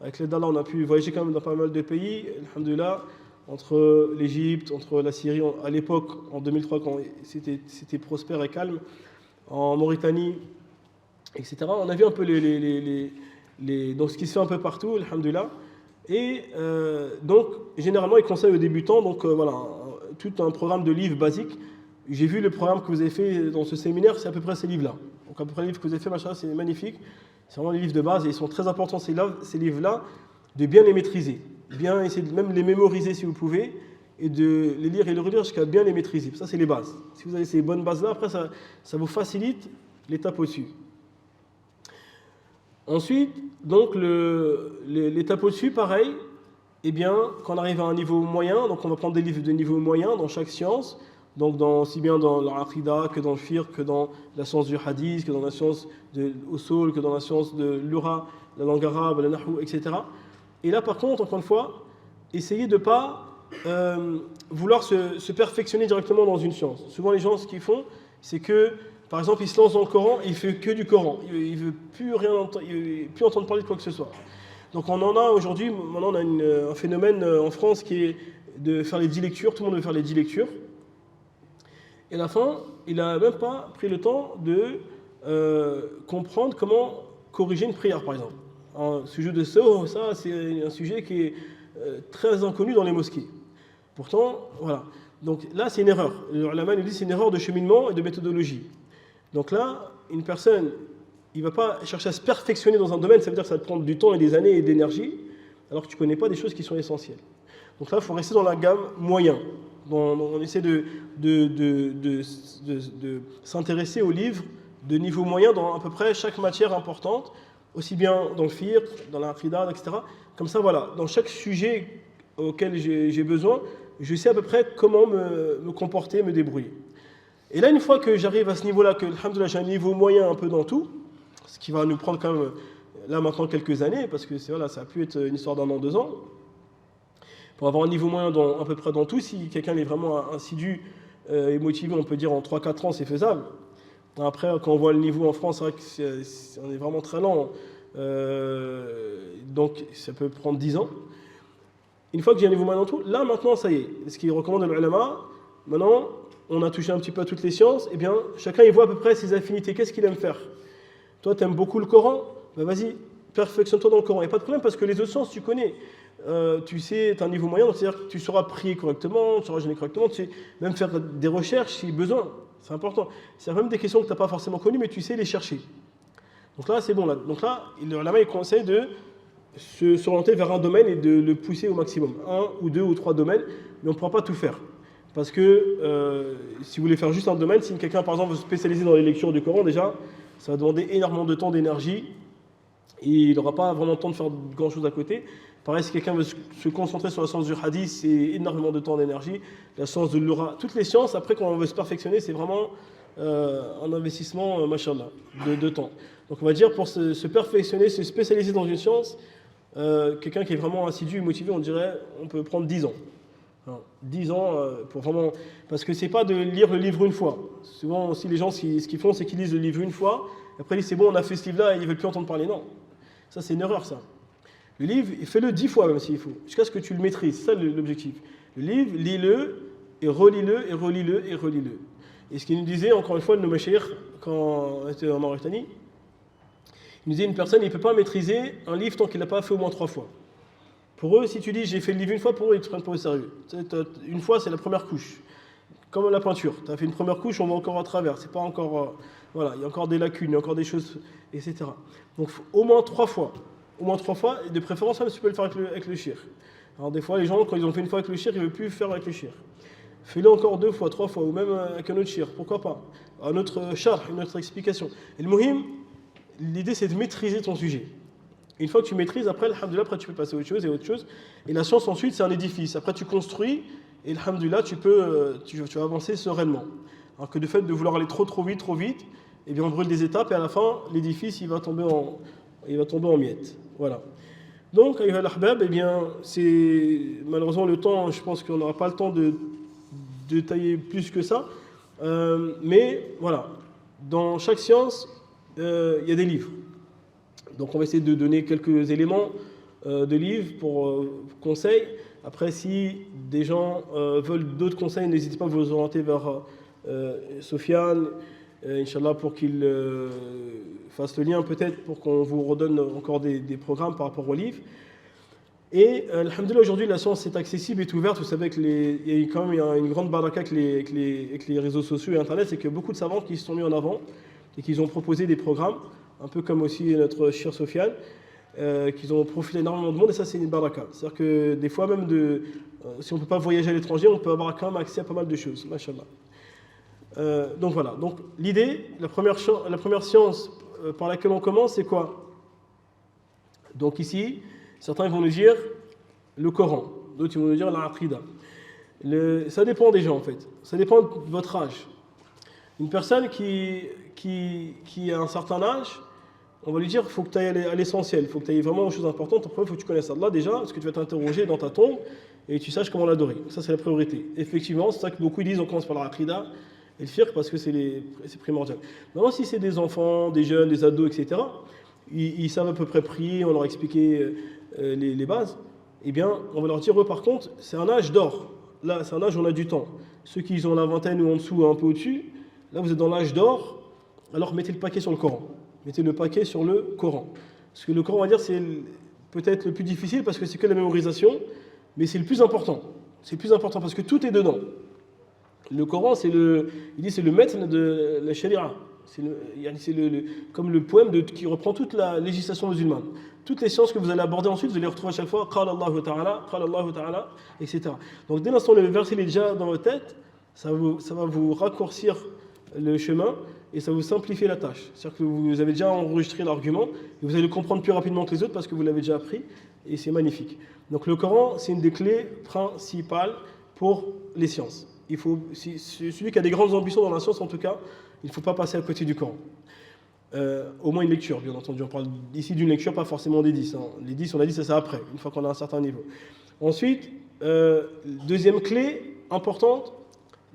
avec l'aide d'Allah, on a pu voyager quand même dans pas mal de pays, alhamdoulilah, entre l'Égypte, entre la Syrie, à l'époque, en 2003, quand c'était prospère et calme, en Mauritanie, etc. On a vu un peu donc ce qui se fait un peu partout, alhamdoulilah. Et donc, généralement, ils conseillent aux débutants, donc voilà, tout un programme de livres basiques. J'ai vu le programme que vous avez fait dans ce séminaire, c'est à peu près ces livres-là. Donc à peu près les livres que vous avez fait, machin, c'est magnifique. C'est vraiment les livres de base et ils sont très importants, ces livres-là, de bien les maîtriser. Bien essayer de même les mémoriser si vous pouvez et de les lire et les relire jusqu'à bien les maîtriser. Ça, c'est les bases. Si vous avez ces bonnes bases-là, après, ça vous facilite l'étape au-dessus. Ensuite, donc, l'étape au-dessus, pareil, eh bien, quand on arrive à un niveau moyen, donc on va prendre des livres de niveau moyen dans chaque science, donc aussi bien dans l'aqida que dans le fiqh, que dans la science du hadith, que dans la science de l'usul, que dans la science de l'ura, la langue arabe, la nahou, etc. Et là, par contre, encore une fois, essayez de ne pas vouloir se perfectionner directement dans une science. Souvent, les gens, ce qu'ils font, c'est que, par exemple, ils se lancent dans le Coran et il ne fait que du Coran. Il ne veut plus rien entendre, plus entendre parler de quoi que ce soit. Donc on en a aujourd'hui, maintenant on a un phénomène en France qui est de faire les 10 lectures, tout le monde veut faire les 10 lectures. Et à la fin, il n'a même pas pris le temps de comprendre comment corriger une prière, par exemple. Un sujet de ça, c'est un sujet qui est très inconnu dans les mosquées. Pourtant, voilà. Donc là, c'est une erreur. Le ulama nous dit que c'est une erreur de cheminement et de méthodologie. Donc là, une personne, il ne va pas chercher à se perfectionner dans un domaine, ça veut dire que ça va te prendre du temps et des années et d'énergie, alors que tu ne connais pas des choses qui sont essentielles. Donc là, il faut rester dans la gamme moyen. On essaie de s'intéresser aux livres de niveau moyen dans à peu près chaque matière importante, aussi bien dans le fiqh, dans l'aqida, etc. Comme ça, voilà, dans chaque sujet auquel j'ai besoin, je sais à peu près comment me comporter, me débrouiller. Et là, une fois que j'arrive à ce niveau-là, que alhamdoulilah, j'ai un niveau moyen un peu dans tout, ce qui va nous prendre quand même, là maintenant, quelques années, parce que voilà, ça a pu être une histoire d'1 an, 2 ans, pour avoir un niveau moyen à peu près dans tout, si quelqu'un est vraiment assidu et motivé, on peut dire en 3-4 ans, c'est faisable. Après, quand on voit le niveau en France, c'est vrai qu'on est vraiment très lent, donc ça peut prendre 10 ans. Une fois que j'ai un niveau moyen dans tout, là maintenant, ça y est, ce qu'il recommande l'ulama, maintenant, on a touché un petit peu à toutes les sciences, eh bien, chacun il voit à peu près ses affinités, qu'est-ce qu'il aime faire. Toi, tu aimes beaucoup le Coran, ben vas-y, perfectionne-toi dans le Coran. Il n'y a pas de problème parce que les autres sciences, tu connais. Tu sais, tu as un niveau moyen, donc c'est-à-dire que tu sauras prier correctement, tu sauras jeûner correctement, tu sais même faire des recherches si besoin. C'est important. C'est même des questions que tu n'as pas forcément connues, mais tu sais les chercher. Donc là, c'est bon. Là. Donc là, l'ulama, il conseille de s'orienter vers un domaine et de le pousser au maximum. Un ou deux ou trois domaines, mais on ne pourra pas tout faire. Parce que si vous voulez faire juste un domaine, si quelqu'un, par exemple, veut se spécialiser dans les lectures du Coran, déjà, ça va demander énormément de temps, d'énergie, et il n'aura pas vraiment le temps de faire grand-chose à côté. Pareil, si quelqu'un veut se concentrer sur la science du hadith, c'est énormément de temps, d'énergie. La science de l'aura, toutes les sciences, après, quand on veut se perfectionner, c'est vraiment un investissement, machallah, de temps. Donc on va dire, pour se perfectionner, se spécialiser dans une science, quelqu'un qui est vraiment assidu et motivé, on dirait, on peut prendre 10 ans. Alors, 10 ans pour vraiment... Parce que c'est pas de lire le livre une fois. Souvent aussi les gens, ce qu'ils font, c'est qu'ils lisent le livre une fois, après ils disent c'est bon, on a fait ce livre-là et ils ne veulent plus entendre parler. Non, ça c'est une erreur ça. Le livre, fais-le 10 fois même s'il faut, jusqu'à ce que tu le maîtrises, c'est ça l'objectif. Le livre, lis-le, et relis-le, et relis-le, et relis-le. Et ce qu'il nous disait, encore une fois, de nos mashayikh, quand on était en Mauritanie, il nous disait une personne, il ne peut pas maîtriser un livre tant qu'il ne l'a pas fait au moins 3 fois. Pour eux, si tu dis j'ai fait le livre une fois, pour eux, ils te prennent pas au sérieux. Une fois, c'est la première couche. Comme la peinture. Tu as fait une première couche, on va encore à travers. C'est pas encore. Voilà, il y a encore des lacunes, il y a encore des choses, etc. Donc, au moins 3 fois. Au moins 3 fois, et de préférence, même si tu peux le faire avec le shir. Alors, des fois, les gens, quand ils ont fait une fois avec le shir, ils ne veulent plus le faire avec le shir. Fais-le encore 2 fois, 3 fois, ou même avec un autre shir. Pourquoi pas? Un autre char, une autre explication. Et le muhim, l'idée, c'est de maîtriser ton sujet. Une fois que tu maîtrises, après, alhamdoulilah, après tu peux passer à autre chose et autre chose. Et la science ensuite, c'est un édifice. Après, tu construis et alhamdoulilah, tu vas avancer sereinement. Alors que le fait de vouloir aller trop vite, eh bien, on brûle des étapes et à la fin, l'édifice, il va tomber en miettes. Voilà. Donc, ayyuha al-ahbab, eh bien, c'est malheureusement le temps, je pense qu'on n'aura pas le temps de tailler plus que ça. Mais voilà, dans chaque science, il y a des livres. Donc on va essayer de donner quelques éléments de livres pour conseils. Après, si des gens veulent d'autres conseils, n'hésitez pas à vous orienter vers Sofiane, Inch'Allah, pour qu'il fasse le lien peut-être, pour qu'on vous redonne encore des programmes par rapport aux livres. Et alhamdoulilah, aujourd'hui, la science est accessible et est ouverte. Vous savez qu'il y a quand même une grande baraka avec les réseaux sociaux et Internet, c'est que beaucoup de savants qui se sont mis en avant et qui ont proposé des programmes, un peu comme aussi notre cher Sofiane, qu'ils ont profité énormément de monde, et ça c'est une baraka. C'est-à-dire que des fois même, si on ne peut pas voyager à l'étranger, on peut avoir quand même accès à pas mal de choses, machallah. Donc voilà, donc l'idée, la première science par laquelle on commence, c'est quoi? Donc ici, certains vont nous dire le Coran, d'autres vont nous dire la aqida. Ça dépend des gens en fait, ça dépend de votre âge. Une personne qui a un certain âge, on va lui dire, il faut que tu ailles à l'essentiel, il faut que tu ailles vraiment aux choses importantes. En premier, il faut que tu connaisses Allah déjà, parce que tu vas t'interroger dans ta tombe et tu saches comment l'adorer. Ça, c'est la priorité. Effectivement, c'est ça que beaucoup disent, on commence par la aqida et le fiqh parce que c'est primordial. Maintenant, si c'est des enfants, des jeunes, des ados, etc., ils savent à peu près prier, on leur a expliqué les bases, eh bien, on va leur dire, par contre, c'est un âge d'or. Là, c'est un âge où on a du temps. Ceux qui ont la vingtaine ou en dessous, un peu au-dessus, là, vous êtes dans l'âge d'or, alors mettez le paquet sur le Coran. Mettez le paquet sur le Coran. Parce que le Coran, on va dire, c'est peut-être le plus difficile parce que c'est que la mémorisation, mais c'est le plus important. C'est le plus important parce que tout est dedans. Le Coran, c'est le maître de la sharia. C'est comme le poème qui reprend toute la législation musulmane. Toutes les sciences que vous allez aborder ensuite, vous allez les retrouver à chaque fois, qala Allahu ta'ala, etc. Donc dès l'instant où le verset est déjà dans votre tête, ça va vous raccourcir le chemin et ça va vous simplifier la tâche. C'est-à-dire que vous avez déjà enregistré l'argument et vous allez le comprendre plus rapidement que les autres parce que vous l'avez déjà appris et c'est magnifique. Donc le Coran, c'est une des clés principales pour les sciences. Celui qui a des grandes ambitions dans la science, en tout cas, il ne faut pas passer à côté du Coran. Au moins une lecture, bien entendu. On parle ici d'une lecture, pas forcément des 10. Hein. Les 10, on a dit, ça c'est après, une fois qu'on a un certain niveau. Ensuite, deuxième clé importante,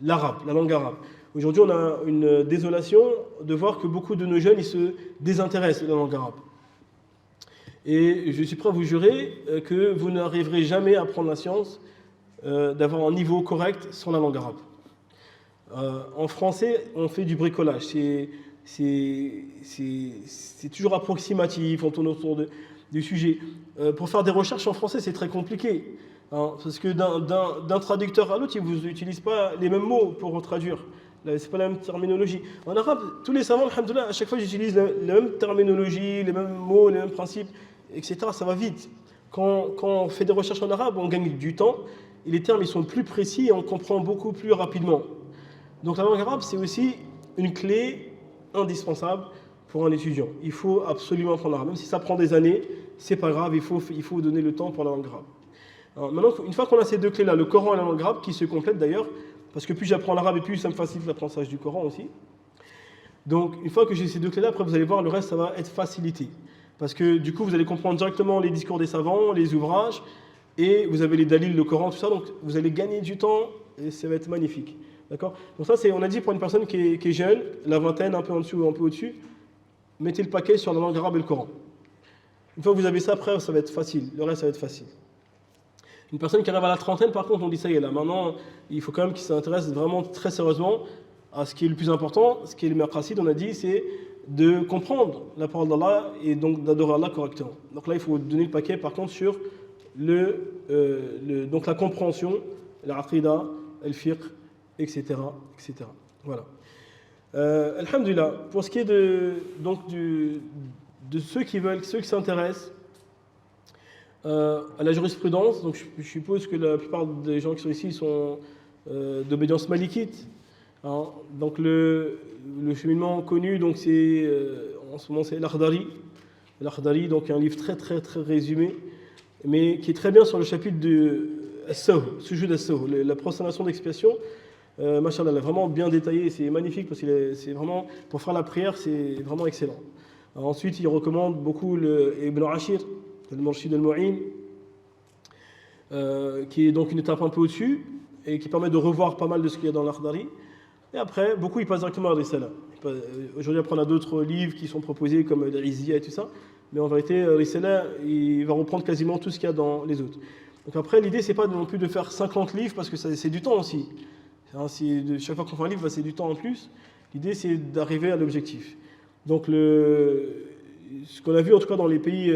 l'arabe, la langue arabe. Aujourd'hui, on a une désolation de voir que beaucoup de nos jeunes ils se désintéressent de la langue arabe. Et je suis prêt à vous jurer que vous n'arriverez jamais à apprendre la science, d'avoir un niveau correct sans la langue arabe. En français, on fait du bricolage. C'est toujours approximatif, on tourne autour du sujet. Pour faire des recherches en français, c'est très compliqué. Hein, parce que d'un traducteur à l'autre, ils vous utilisent pas les mêmes mots pour traduire. C'est pas la même terminologie. En arabe, tous les savants, alhamdoulilah, à chaque fois, j'utilise la même terminologie, les mêmes mots, les mêmes principes, etc. Ça va vite. Quand on fait des recherches en arabe, on gagne du temps et les termes ils sont plus précis et on comprend beaucoup plus rapidement. Donc la langue arabe, c'est aussi une clé indispensable pour un étudiant. Il faut absolument apprendre l'arabe. Même si ça prend des années, c'est pas grave, il faut donner le temps pour la langue arabe. Alors, maintenant, une fois qu'on a ces deux clés-là, le Coran et la langue arabe, qui se complètent d'ailleurs, parce que plus j'apprends l'arabe et plus ça me facilite l'apprentissage du Coran aussi. Donc une fois que j'ai ces deux clés-là, après vous allez voir, le reste, ça va être facilité. Parce que du coup, vous allez comprendre directement les discours des savants, les ouvrages, et vous avez les dalils, le Coran, tout ça, donc vous allez gagner du temps et ça va être magnifique. D'accord? Donc ça, on a dit pour une personne qui est jeune, la vingtaine, un peu en dessous ou un peu au-dessus, mettez le paquet sur la langue arabe et le Coran. Une fois que vous avez ça, après, ça va être facile. Le reste, ça va être facile. Une personne qui arrive à la trentaine, par contre, on dit ça y est, là, maintenant, il faut quand même qu'il s'intéresse vraiment très sérieusement à ce qui est le plus important, ce qui est le maqasid, on a dit, c'est de comprendre la parole d'Allah et donc d'adorer Allah correctement. Donc là, il faut donner le paquet, par contre, sur donc la compréhension, la aqida, le fiqh, etc., etc. Voilà. Alhamdulillah, pour ce qui est de ceux qui s'intéressent à la jurisprudence, donc je suppose que la plupart des gens qui sont ici sont d'obédience malikite. Hein. Donc le cheminement connu, donc c'est en ce moment c'est l'Akhdari. L'Akhdari, donc un livre très très très résumé, mais qui est très bien sur le chapitre de As-Sahw, sujet d'As-Sahw, la prosternation d'expiation. Machallah, vraiment bien détaillé, c'est magnifique parce que c'est vraiment pour faire la prière, c'est vraiment excellent. Alors ensuite, il recommande beaucoup Ibn Ashir, le Murshid al-Mu'in, qui est donc une étape un peu au-dessus et qui permet de revoir pas mal de ce qu'il y a dans l'Akhdari. Et après, beaucoup ils passent directement à Risala. Aujourd'hui, après, on a d'autres livres qui sont proposés comme l'Izziya et tout ça, mais en vérité, Risala, il va reprendre quasiment tout ce qu'il y a dans les autres. Donc après, l'idée, c'est pas non plus de faire 50 livres parce que c'est du temps aussi. Chaque fois qu'on fait un livre, c'est du temps en plus. L'idée, c'est d'arriver à l'objectif. Donc, ce qu'on a vu en tout cas dans les pays,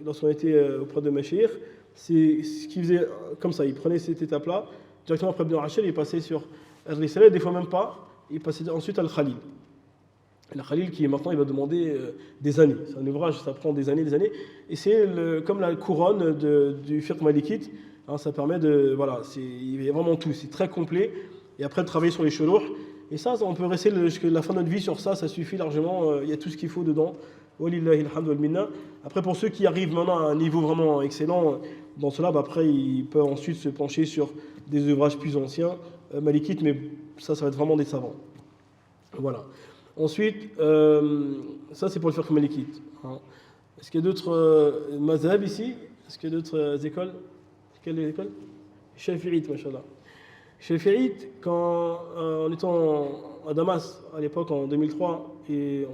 lorsqu'on était auprès de Mashayikh, c'est ce qu'ils faisaient comme ça. Ils prenaient cette étape-là, directement après Ibn Ashir, ils passaient sur Al-Risala, des fois même pas, ils passaient ensuite à Al-Khalil. Al-Khalil qui maintenant il va demander des années. C'est un ouvrage, ça prend des années. Et c'est comme la couronne du fiqh malikite. Hein, ça permet de. Voilà, il y a vraiment tout, c'est très complet. Et après, de travailler sur les shuruh. Et ça, on peut rester jusqu'à la fin de notre vie sur ça, ça suffit largement. Il y a tout ce qu'il faut dedans. Walillahi alhamdu wal minna. Après, pour ceux qui arrivent maintenant à un niveau vraiment excellent, dans cela, après, ils peuvent ensuite se pencher sur des ouvrages plus anciens, malikites, mais ça va être vraiment des savants. Voilà. Ensuite, ça c'est pour le fiqh malikite. Hein. Est-ce qu'il y a d'autres mazhab ici? Est-ce qu'il y a d'autres écoles? Quelle école? Shafi'ite, machallah. Shafi'ite, quand en étant à Damas, à l'époque en 2003, ils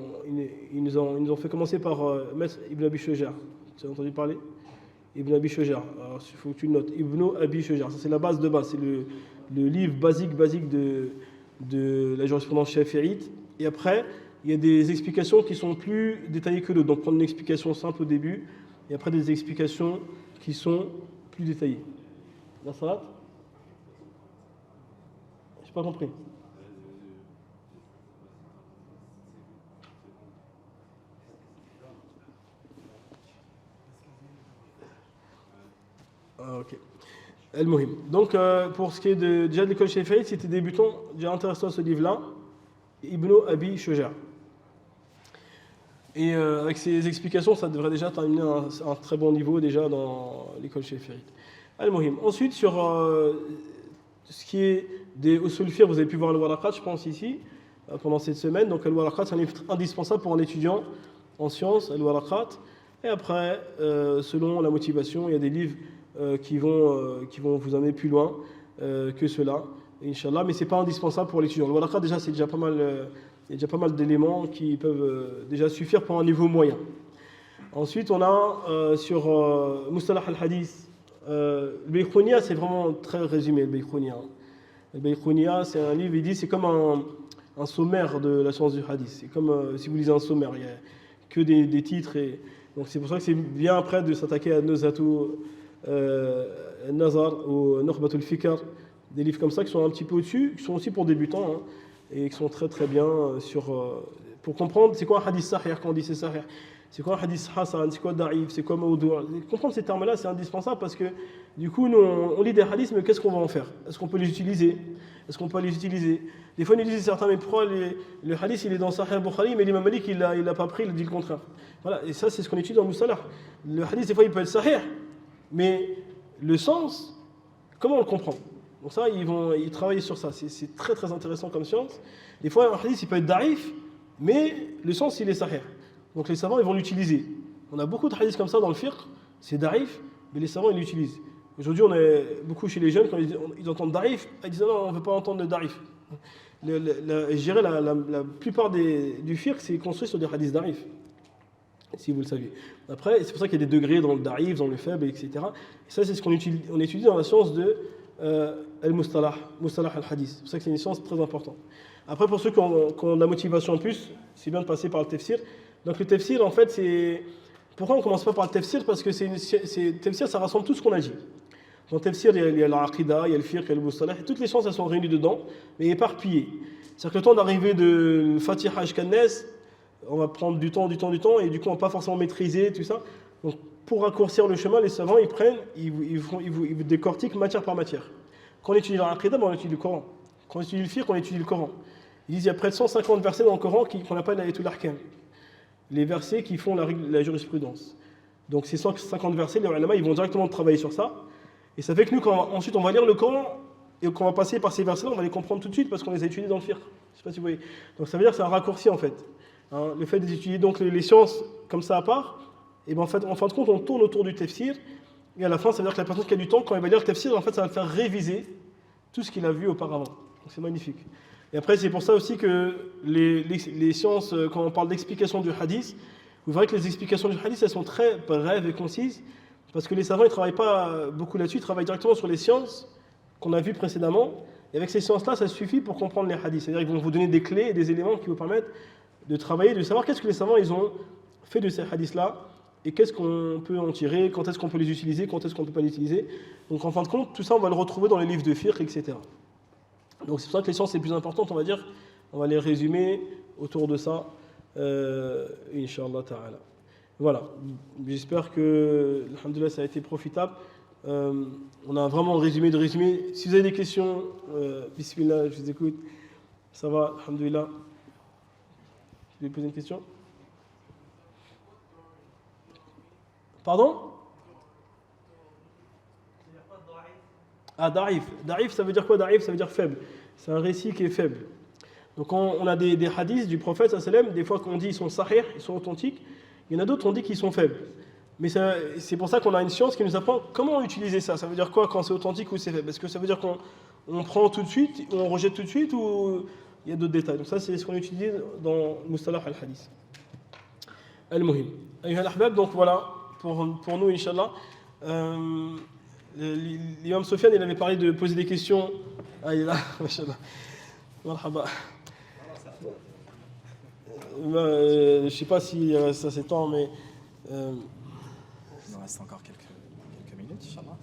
nous ont fait commencer par Maître Ibn Abi Shuja'. Tu as entendu parler? Ibn Abi Shuja'. Alors il faut que tu le notes. Ibn Abi Shuja'. Ça c'est la base de base. C'est le livre basique de la jurisprudence shafi'ite. Et après, il y a des explications qui sont plus détaillées que d'autres. Donc prendre une explication simple au début, et après des explications qui sont plus détaillées. La salat? J'ai pas compris. Ah, ok. El-Mohim. Donc, pour ce qui est déjà de l'école shafi'ite, si tu es débutant, déjà intéresse-toi à ce livre-là, Ibn Abi Shuja'. Et avec ces explications, ça devrait déjà terminer un très bon niveau déjà dans l'école shafi'ite. Al-Mohim. Ensuite, sur ce qui est des usul fiqh, vous avez pu voir le Waraqat, je pense, ici, pendant cette semaine. Donc, le Waraqat, c'est un livre indispensable pour un étudiant en sciences, le Waraqat. Et après, selon la motivation, il y a des livres qui vont vous amener plus loin que cela, Inch'Allah, mais ce n'est pas indispensable pour l'étudiant. Le Waraqat, déjà, c'est déjà pas mal, il y a déjà pas mal d'éléments qui peuvent déjà suffire pour un niveau moyen. Ensuite, on a sur Mustalah al-Hadith, le Baykhouniya, c'est vraiment très résumé, le Baykhouniya. Al-Bayquniya, c'est un livre, il dit, c'est comme un sommaire de la science du hadith. C'est comme si vous lisez un sommaire, il n'y a que des titres. Donc c'est pour ça que c'est bien après de s'attaquer à Nuzhatu Nazar ou Nukhbatul Fikr, des livres comme ça qui sont un petit peu au-dessus, qui sont aussi pour débutants, hein, et qui sont très très bien pour comprendre c'est quoi un hadith sahih quand on dit c'est sahih. C'est quoi un hadith hasan, c'est quoi da'if, c'est quoi mawdu'. Comprendre ces termes-là, c'est indispensable parce que du coup, nous, on lit des hadiths, mais qu'est-ce qu'on va en faire? Est-ce qu'on peut les utiliser? Est-ce qu'on peut les utiliser? Des fois, ils nous disent certains, mais pourquoi le hadith, il est dans Sahih Bukhari, mais l'imam Malik, il l'a pas pris, il dit le contraire. Voilà, et ça, c'est ce qu'on étudie dans Mustalah. Le hadith, des fois, il peut être sahih, mais le sens, comment on le comprend? Donc ça, ils travaillent sur ça. C'est très très intéressant comme science. Des fois, un hadith, il peut être da'if, mais le sens, il est sahih. Donc les savants, ils vont l'utiliser. On a beaucoup de hadiths comme ça dans le fiqh, c'est da'if, mais les savants, ils l'utilisent. Aujourd'hui, on est beaucoup chez les jeunes, quand ils entendent da'if, ils disent non, on ne veut pas entendre le da'if. Je dirais la plupart du fiqh, c'est construit sur des hadiths da'if, si vous le saviez. Après, c'est pour ça qu'il y a des degrés dans le da'if, dans le faible, etc. Et ça, c'est ce qu'on étudie dans la science de al-mustalah, mustalah al-hadith. C'est pour ça que c'est une science très importante. Après, pour ceux qui ont de la motivation en plus, c'est bien de passer par le tafsir. Donc le tafsir, en fait, c'est... Pourquoi on ne commence pas par le tafsir? Parce que tafsir, ça rassemble tout ce qu'on a dit. Dans le tafsir, il y a l'aqida, il y a le fiqh, il y a le mustalah, et toutes les sciences, elles sont réunies dedans, mais éparpillées. C'est-à-dire que le temps d'arriver de Fatiha jusqu'à Nas, on va prendre du temps, et du coup, on ne va pas forcément maîtriser tout ça. Donc, pour raccourcir le chemin, les savants, ils décortiquent matière par matière. Quand on étudie l'aqida, on étudie le Coran. Quand on étudie le fiqh, on étudie le Coran. Ils disent qu'il y a près de 150 versets dans le Coran qu'on appelle l'Ayatul Ahkam. Les versets qui font la jurisprudence. Donc ces 150 versets, les ulama, ils vont directement travailler sur ça. Et ça fait que nous, ensuite, on va lire le Coran et qu'on va passer par ces versets-là, on va les comprendre tout de suite parce qu'on les a étudiés dans le fiqh. Je sais pas si vous voyez. Donc ça veut dire que c'est un raccourci en fait. Hein, le fait d'étudier donc les sciences comme ça à part, et ben en fait, en fin de compte, on tourne autour du tafsir. Et à la fin, ça veut dire que la personne qui a du temps, quand elle va lire le tafsir, en fait, ça va le faire réviser tout ce qu'il a vu auparavant. Donc c'est magnifique. Et après, c'est pour ça aussi que les sciences, quand on parle d'explication du hadith, vous verrez que les explications du hadith, elles sont très brèves et concises, parce que les savants, ils ne travaillent pas beaucoup là-dessus, ils travaillent directement sur les sciences qu'on a vues précédemment. Et avec ces sciences-là, ça suffit pour comprendre les hadiths. C'est-à-dire qu'ils vont vous donner des clés et des éléments qui vous permettent de travailler, de savoir qu'est-ce que les savants, ils ont fait de ces hadiths-là, et qu'est-ce qu'on peut en tirer, quand est-ce qu'on peut les utiliser, quand est-ce qu'on ne peut pas les utiliser. Donc en fin de compte, tout ça, on va le retrouver dans les livres de fiqh, etc. Donc c'est pour ça que les sciences les plus importantes, on va dire, on va les résumer autour de ça, Inch'Allah ta'ala. Voilà, j'espère que, alhamdoulilah, ça a été profitable. On a vraiment résumé de résumé. Si vous avez des questions, bismillah, je vous écoute. Ça va, alhamdoulilah. Je vais poser une question. Pardon? Ah, da'if. Da'if, ça veut dire quoi? Da'if, ça veut dire faible. C'est un récit qui est faible. Donc on a des hadiths du prophète sallam, des fois qu'on dit ils sont sahih, ils sont authentiques. Il y en a d'autres on dit qu'ils sont faibles. Mais c'est pour ça qu'on a une science qui nous apprend comment utiliser ça. Ça veut dire quoi quand c'est authentique ou c'est faible? Est-ce que ça veut dire qu'on prend tout de suite, ou on rejette tout de suite, ou il y a d'autres détails? Donc ça c'est ce qu'on utilise dans Mustalah al-Hadith. Al-Muhim. Ayyuha al-ahbab, donc voilà, pour nous, Inch'Allah. L'imam Sofiane, il avait parlé de poser des questions. Ah, il est là, Inch'Allah. Marhaba. Je ne sais pas si ça s'étend, mais. Il nous reste encore quelques minutes, Inch'Allah.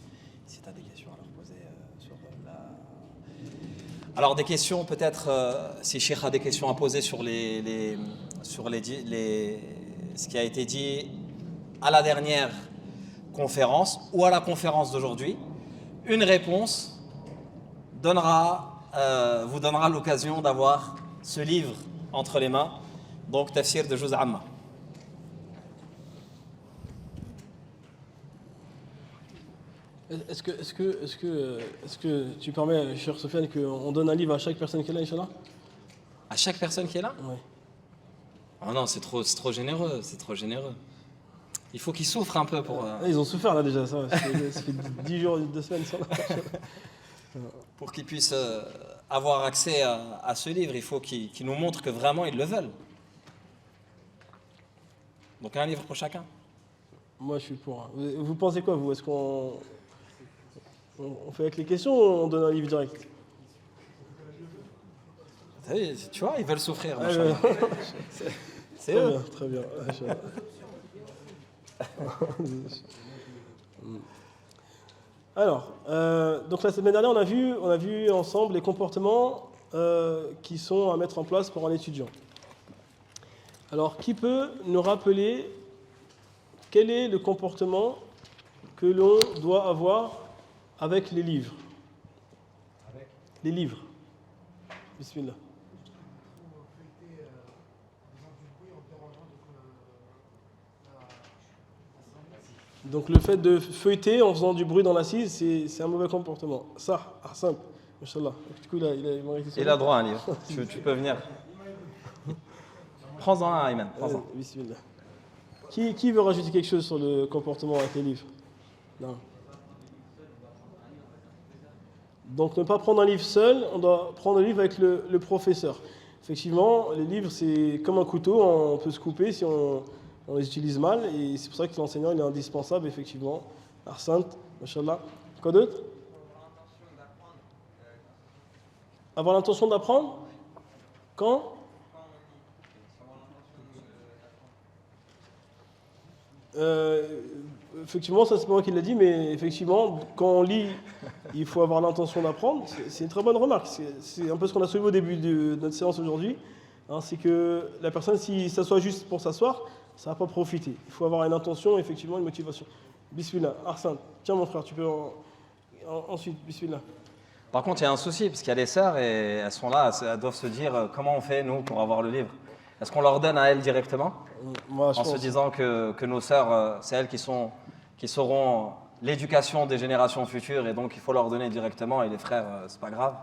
Si tu as des questions à leur poser sur la. Alors, des questions, peut-être, si Cheikh a des questions à poser sur ce qui a été dit à la dernière conférence ou à la conférence d'aujourd'hui, une réponse vous donnera l'occasion d'avoir ce livre entre les mains, donc Tafsir de Juz' Amma. Est-ce que tu permets, cher Sofiane, qu'on donne un livre à chaque personne qui est là, Inch'Allah? À chaque personne qui est là? Oui. Oh non, c'est trop généreux, c'est trop généreux. Il faut qu'ils souffrent un peu pour... Ils ont souffert là déjà, ça fait 10 jours, 2 semaines sans Pour qu'ils puissent avoir accès à ce livre, il faut qu'ils nous montrent que vraiment ils le veulent. Donc un livre pour chacun. Moi je suis pour. Vous pensez quoi vous? Est-ce qu'on fait avec les questions ou on donne un livre direct? Tu vois, ils veulent souffrir. Ah, machallah. C'est très eux. bien, très bien. Alors, donc la semaine dernière, on a vu ensemble les comportements qui sont à mettre en place pour un étudiant. Alors, qui peut nous rappeler quel est le comportement que l'on doit avoir avec les livres? Les livres. Bismillah. Donc le fait de feuilleter en faisant du bruit dans l'assise, c'est un mauvais comportement. Ça, Ahsan, Inch'Allah. Du coup, il m'a arrêté sur Il a droit à un livre. Tu peux venir. Prends-en un, Ayman. Prends-en. Bismillah. Qui veut rajouter quelque chose sur le comportement avec les livres? Non. Donc ne pas prendre un livre seul, on doit prendre un livre avec le professeur. Effectivement, les livres, c'est comme un couteau, on peut se couper si on les utilise mal, et c'est pour ça que l'enseignant il est indispensable, effectivement. Ahsan, Mashallah. Quoi d'autre? Avoir l'intention d'apprendre? Quand? Effectivement, ça c'est pas moi qui l'a dit, mais effectivement, quand on lit, il faut avoir l'intention d'apprendre. C'est une très bonne remarque. C'est un peu ce qu'on a soulevé au début de notre séance aujourd'hui. Hein, c'est que la personne, s'il s'assoit juste pour s'asseoir, ça ne va pas profiter. Il faut avoir une intention, effectivement, une motivation. Bismillah, Arsène, tiens mon frère, tu peux ensuite, Bismillah. Par contre, il y a un souci, parce qu'il y a des sœurs et elles sont là, elles doivent se dire comment on fait, nous, pour avoir le livre. Est-ce qu'on leur donne à elles directement? Moi, en se disant que nos sœurs, c'est elles qui sauront l'éducation des générations futures et donc il faut leur donner directement, et les frères, c'est pas grave.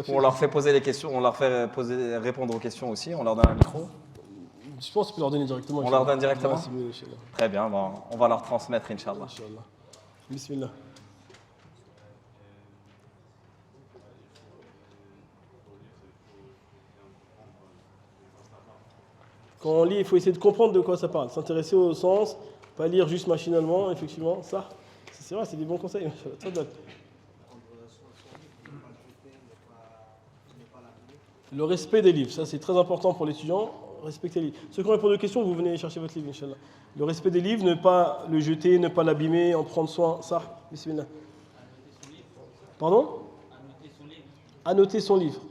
On leur fait poser des questions, on leur fait répondre aux questions aussi, on leur donne un micro. Je pense qu'on peut leur donner directement. On leur donne directement? Ouais, c'est mieux, Inch'Allah. Très bien, bon, on va leur transmettre, Inch'Allah. Inch'Allah. Bismillah. Quand on lit, il faut essayer de comprendre de quoi ça parle, s'intéresser au sens, pas lire juste machinalement, effectivement, ça, c'est vrai, c'est des bons conseils. Le respect des livres, ça c'est très important pour l'étudiant, respecter les livres. Ceux qui ont répondu aux questions, vous venez chercher votre livre, Inch'Allah. Le respect des livres, ne pas le jeter, ne pas l'abîmer, en prendre soin, ça, bismillah. Pardon? Annoter son livre.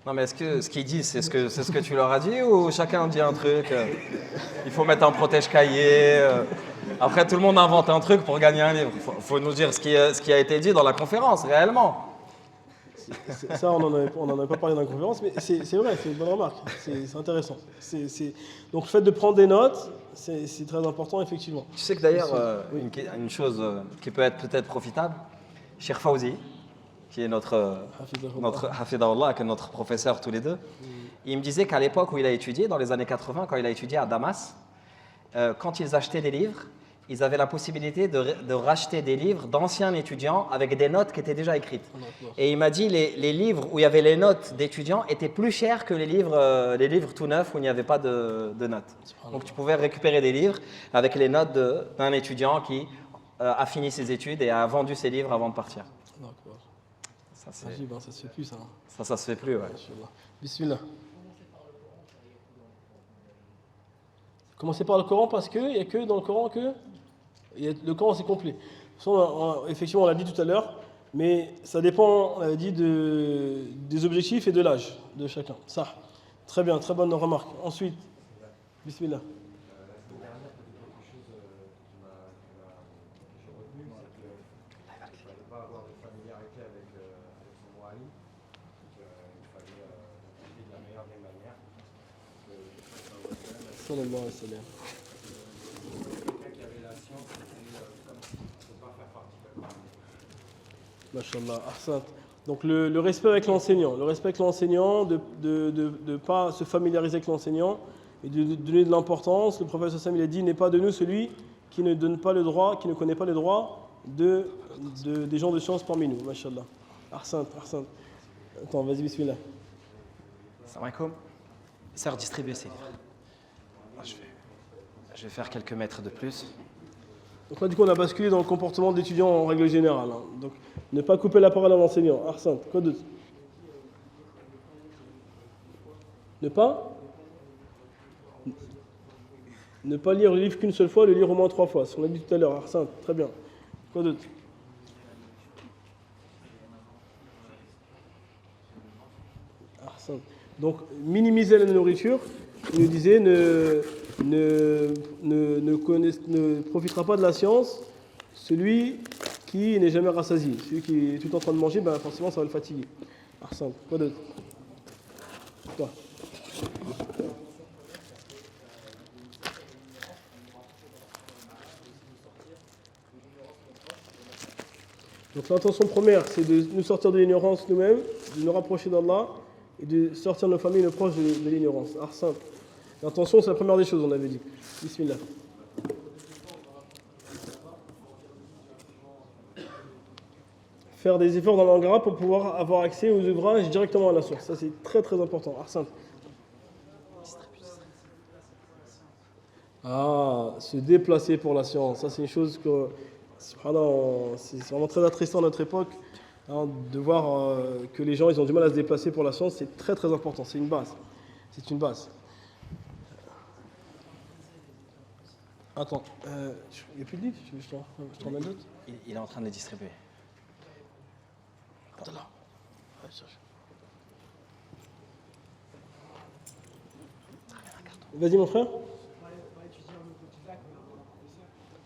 Non mais est-ce que ce qu'ils disent, c'est ce que tu leur as dit ou chacun dit un truc il faut mettre un protège-cahier après tout le monde invente un truc pour gagner un livre. Faut nous dire ce qui a été dit dans la conférence, réellement. Ça, on n'en avait pas parlé dans la conférence, mais c'est vrai, c'est une bonne remarque, c'est intéressant. Donc le fait de prendre des notes, c'est très important, effectivement. Tu sais que d'ailleurs, une chose qui peut être peut-être profitable, Cheikh Fawzi, qui est notre Hafidahullah, qui est notre professeur tous les deux, il me disait qu'à l'époque où il a étudié, dans les années 80, quand il a étudié à Damas, quand ils achetaient des livres, ils avaient la possibilité de racheter des livres d'anciens étudiants avec des notes qui étaient déjà écrites. Et il m'a dit les livres où il y avait les notes d'étudiants étaient plus chers que les livres tout neufs où il n'y avait pas de notes. Donc tu pouvais récupérer des livres avec les notes d'un étudiant qui a fini ses études et a vendu ses livres avant de partir. Ça se fait plus, ça. Ça se fait plus, ouais. Bismillah. Commencez par le Coran parce qu'il n'y a que dans le Coran que... Le Coran, c'est complet. Effectivement, on l'a dit tout à l'heure, mais ça dépend, on avait dit, des objectifs et de l'âge de chacun. Ça, très bien, très bonne remarque. Ensuite, Bismillah. Sallallahu alayhi wa sallam. Mashallah, ahsan. Donc le respect avec l'enseignant, de ne pas se familiariser avec l'enseignant et de donner de l'importance. Le prophète sallam il a dit, n'est pas de nous celui qui ne donne pas le droit, qui ne connaît pas les droits des gens de science parmi nous. Mashallah. Ahsan. Attends, vas-y, bismillah. Salam alaikum. Sœur, distribuez ces livres. Je vais faire quelques mètres de plus. Donc là, du coup, on a basculé dans le comportement de l'étudiant en règle générale. Hein. Donc, ne pas couper la parole à l'enseignant. Arsène, quoi d'autre? Ne pas lire le livre qu'une seule fois, le lire au moins 3 fois. Ce qu'on a dit tout à l'heure. Arsène, très bien. Quoi d'autre? Arsène. Donc, minimiser la nourriture. Il nous disait ne profitera pas de la science celui qui n'est jamais rassasié. Celui qui est tout en train de manger, ben forcément, ça va le fatiguer. Arsène, quoi d'autre? Toi. Donc l'intention première, c'est de nous sortir de l'ignorance nous-mêmes, de nous rapprocher d'Allah et de sortir de nos familles, nos proches de l'ignorance. Arsène. L'intention, c'est la première des choses, on avait dit. Bismillah. Faire des efforts dans l'angara pour pouvoir avoir accès aux ouvrages directement à la source. Ça, c'est très très important. Arsène. Ah, se déplacer pour la science. Ça, c'est une chose que, subhanallah, c'est vraiment très attristant à notre époque. Hein, de voir que les gens ils ont du mal à se déplacer pour la science, c'est très très important. C'est une base. C'est une base. Attends, il n'y a plus de livres? Je t'en remets d'autres? Il est en train de les distribuer. Attends là. Ouais, vas-y mon frère.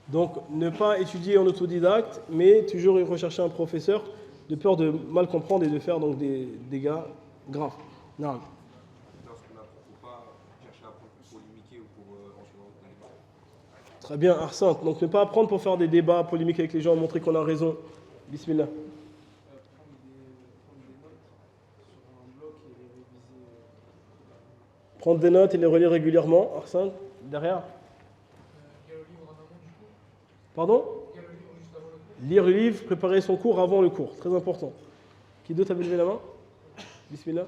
Donc ne pas étudier en autodidacte, mais toujours rechercher un professeur de peur de mal comprendre et de faire donc des dégâts graves. Non. Très bien, Arsène. Donc ne pas apprendre pour faire des débats polémiques avec les gens, montrer qu'on a raison. Bismillah. Prendre des notes et les relire régulièrement. Arsène, derrière. Pardon? Lire le livre, préparer son cours avant le cours. Très important. Qui d'autre avait levé la main? Bismillah.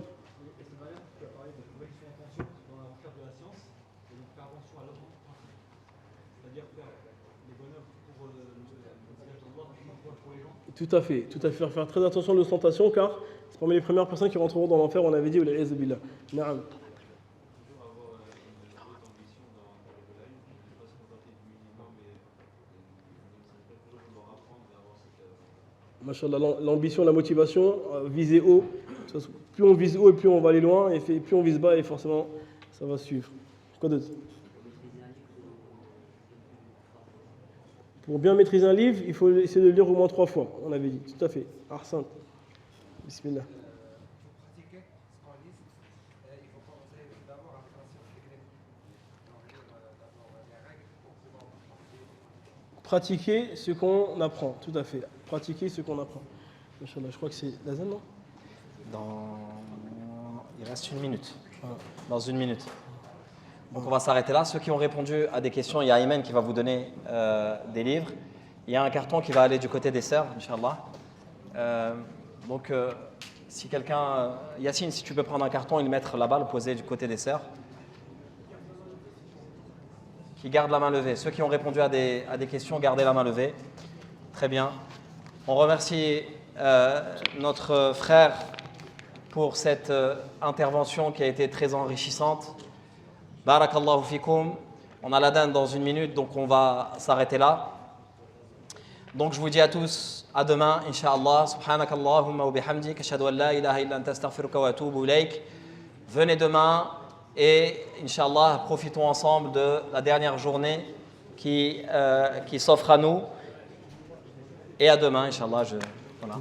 Tout à fait. Faire très attention à l'ostentation car c'est parmi les premières personnes qui rentreront dans l'enfer, on avait dit, billah. Na'am. Machallah, l'ambition, la motivation, viser haut. Plus on vise haut et plus on va aller loin, et plus on vise bas et forcément ça va suivre. Quoi d'autre? Pour bien maîtriser un livre, il faut essayer de le lire au moins 3 fois, on avait dit. Tout à fait. Arsène. Bismillah. Pratiquer ce qu'on apprend, tout à fait. Pratiquer ce qu'on apprend. Inch'Allah, je crois que c'est l'azan, non? Il reste 1 minute. Dans 1 minute. Donc on va s'arrêter là. Ceux qui ont répondu à des questions, il y a Ayman qui va vous donner des livres. Il y a un carton qui va aller du côté des sœurs, Inch'Allah. Donc si quelqu'un... Yacine, si tu peux prendre un carton et le mettre là-bas, le poser du côté des sœurs. Qui gardent la main levée. Ceux qui ont répondu à des questions, gardez la main levée. Très bien. On remercie notre frère pour cette intervention qui a été très enrichissante. Barakallahu fikum. On a l'adhan dans 1 minute, donc on va s'arrêter là. Donc je vous dis à tous, à demain, Inch'Allah. Subhanakallahumma wa bihamdik, ashhadu an la ilaha illa anta astaghfiruka wa atubu ilayk. Venez demain. Et Inch'Allah, profitons ensemble de la dernière journée qui s'offre à nous. Et à demain, Inch'Allah. Voilà.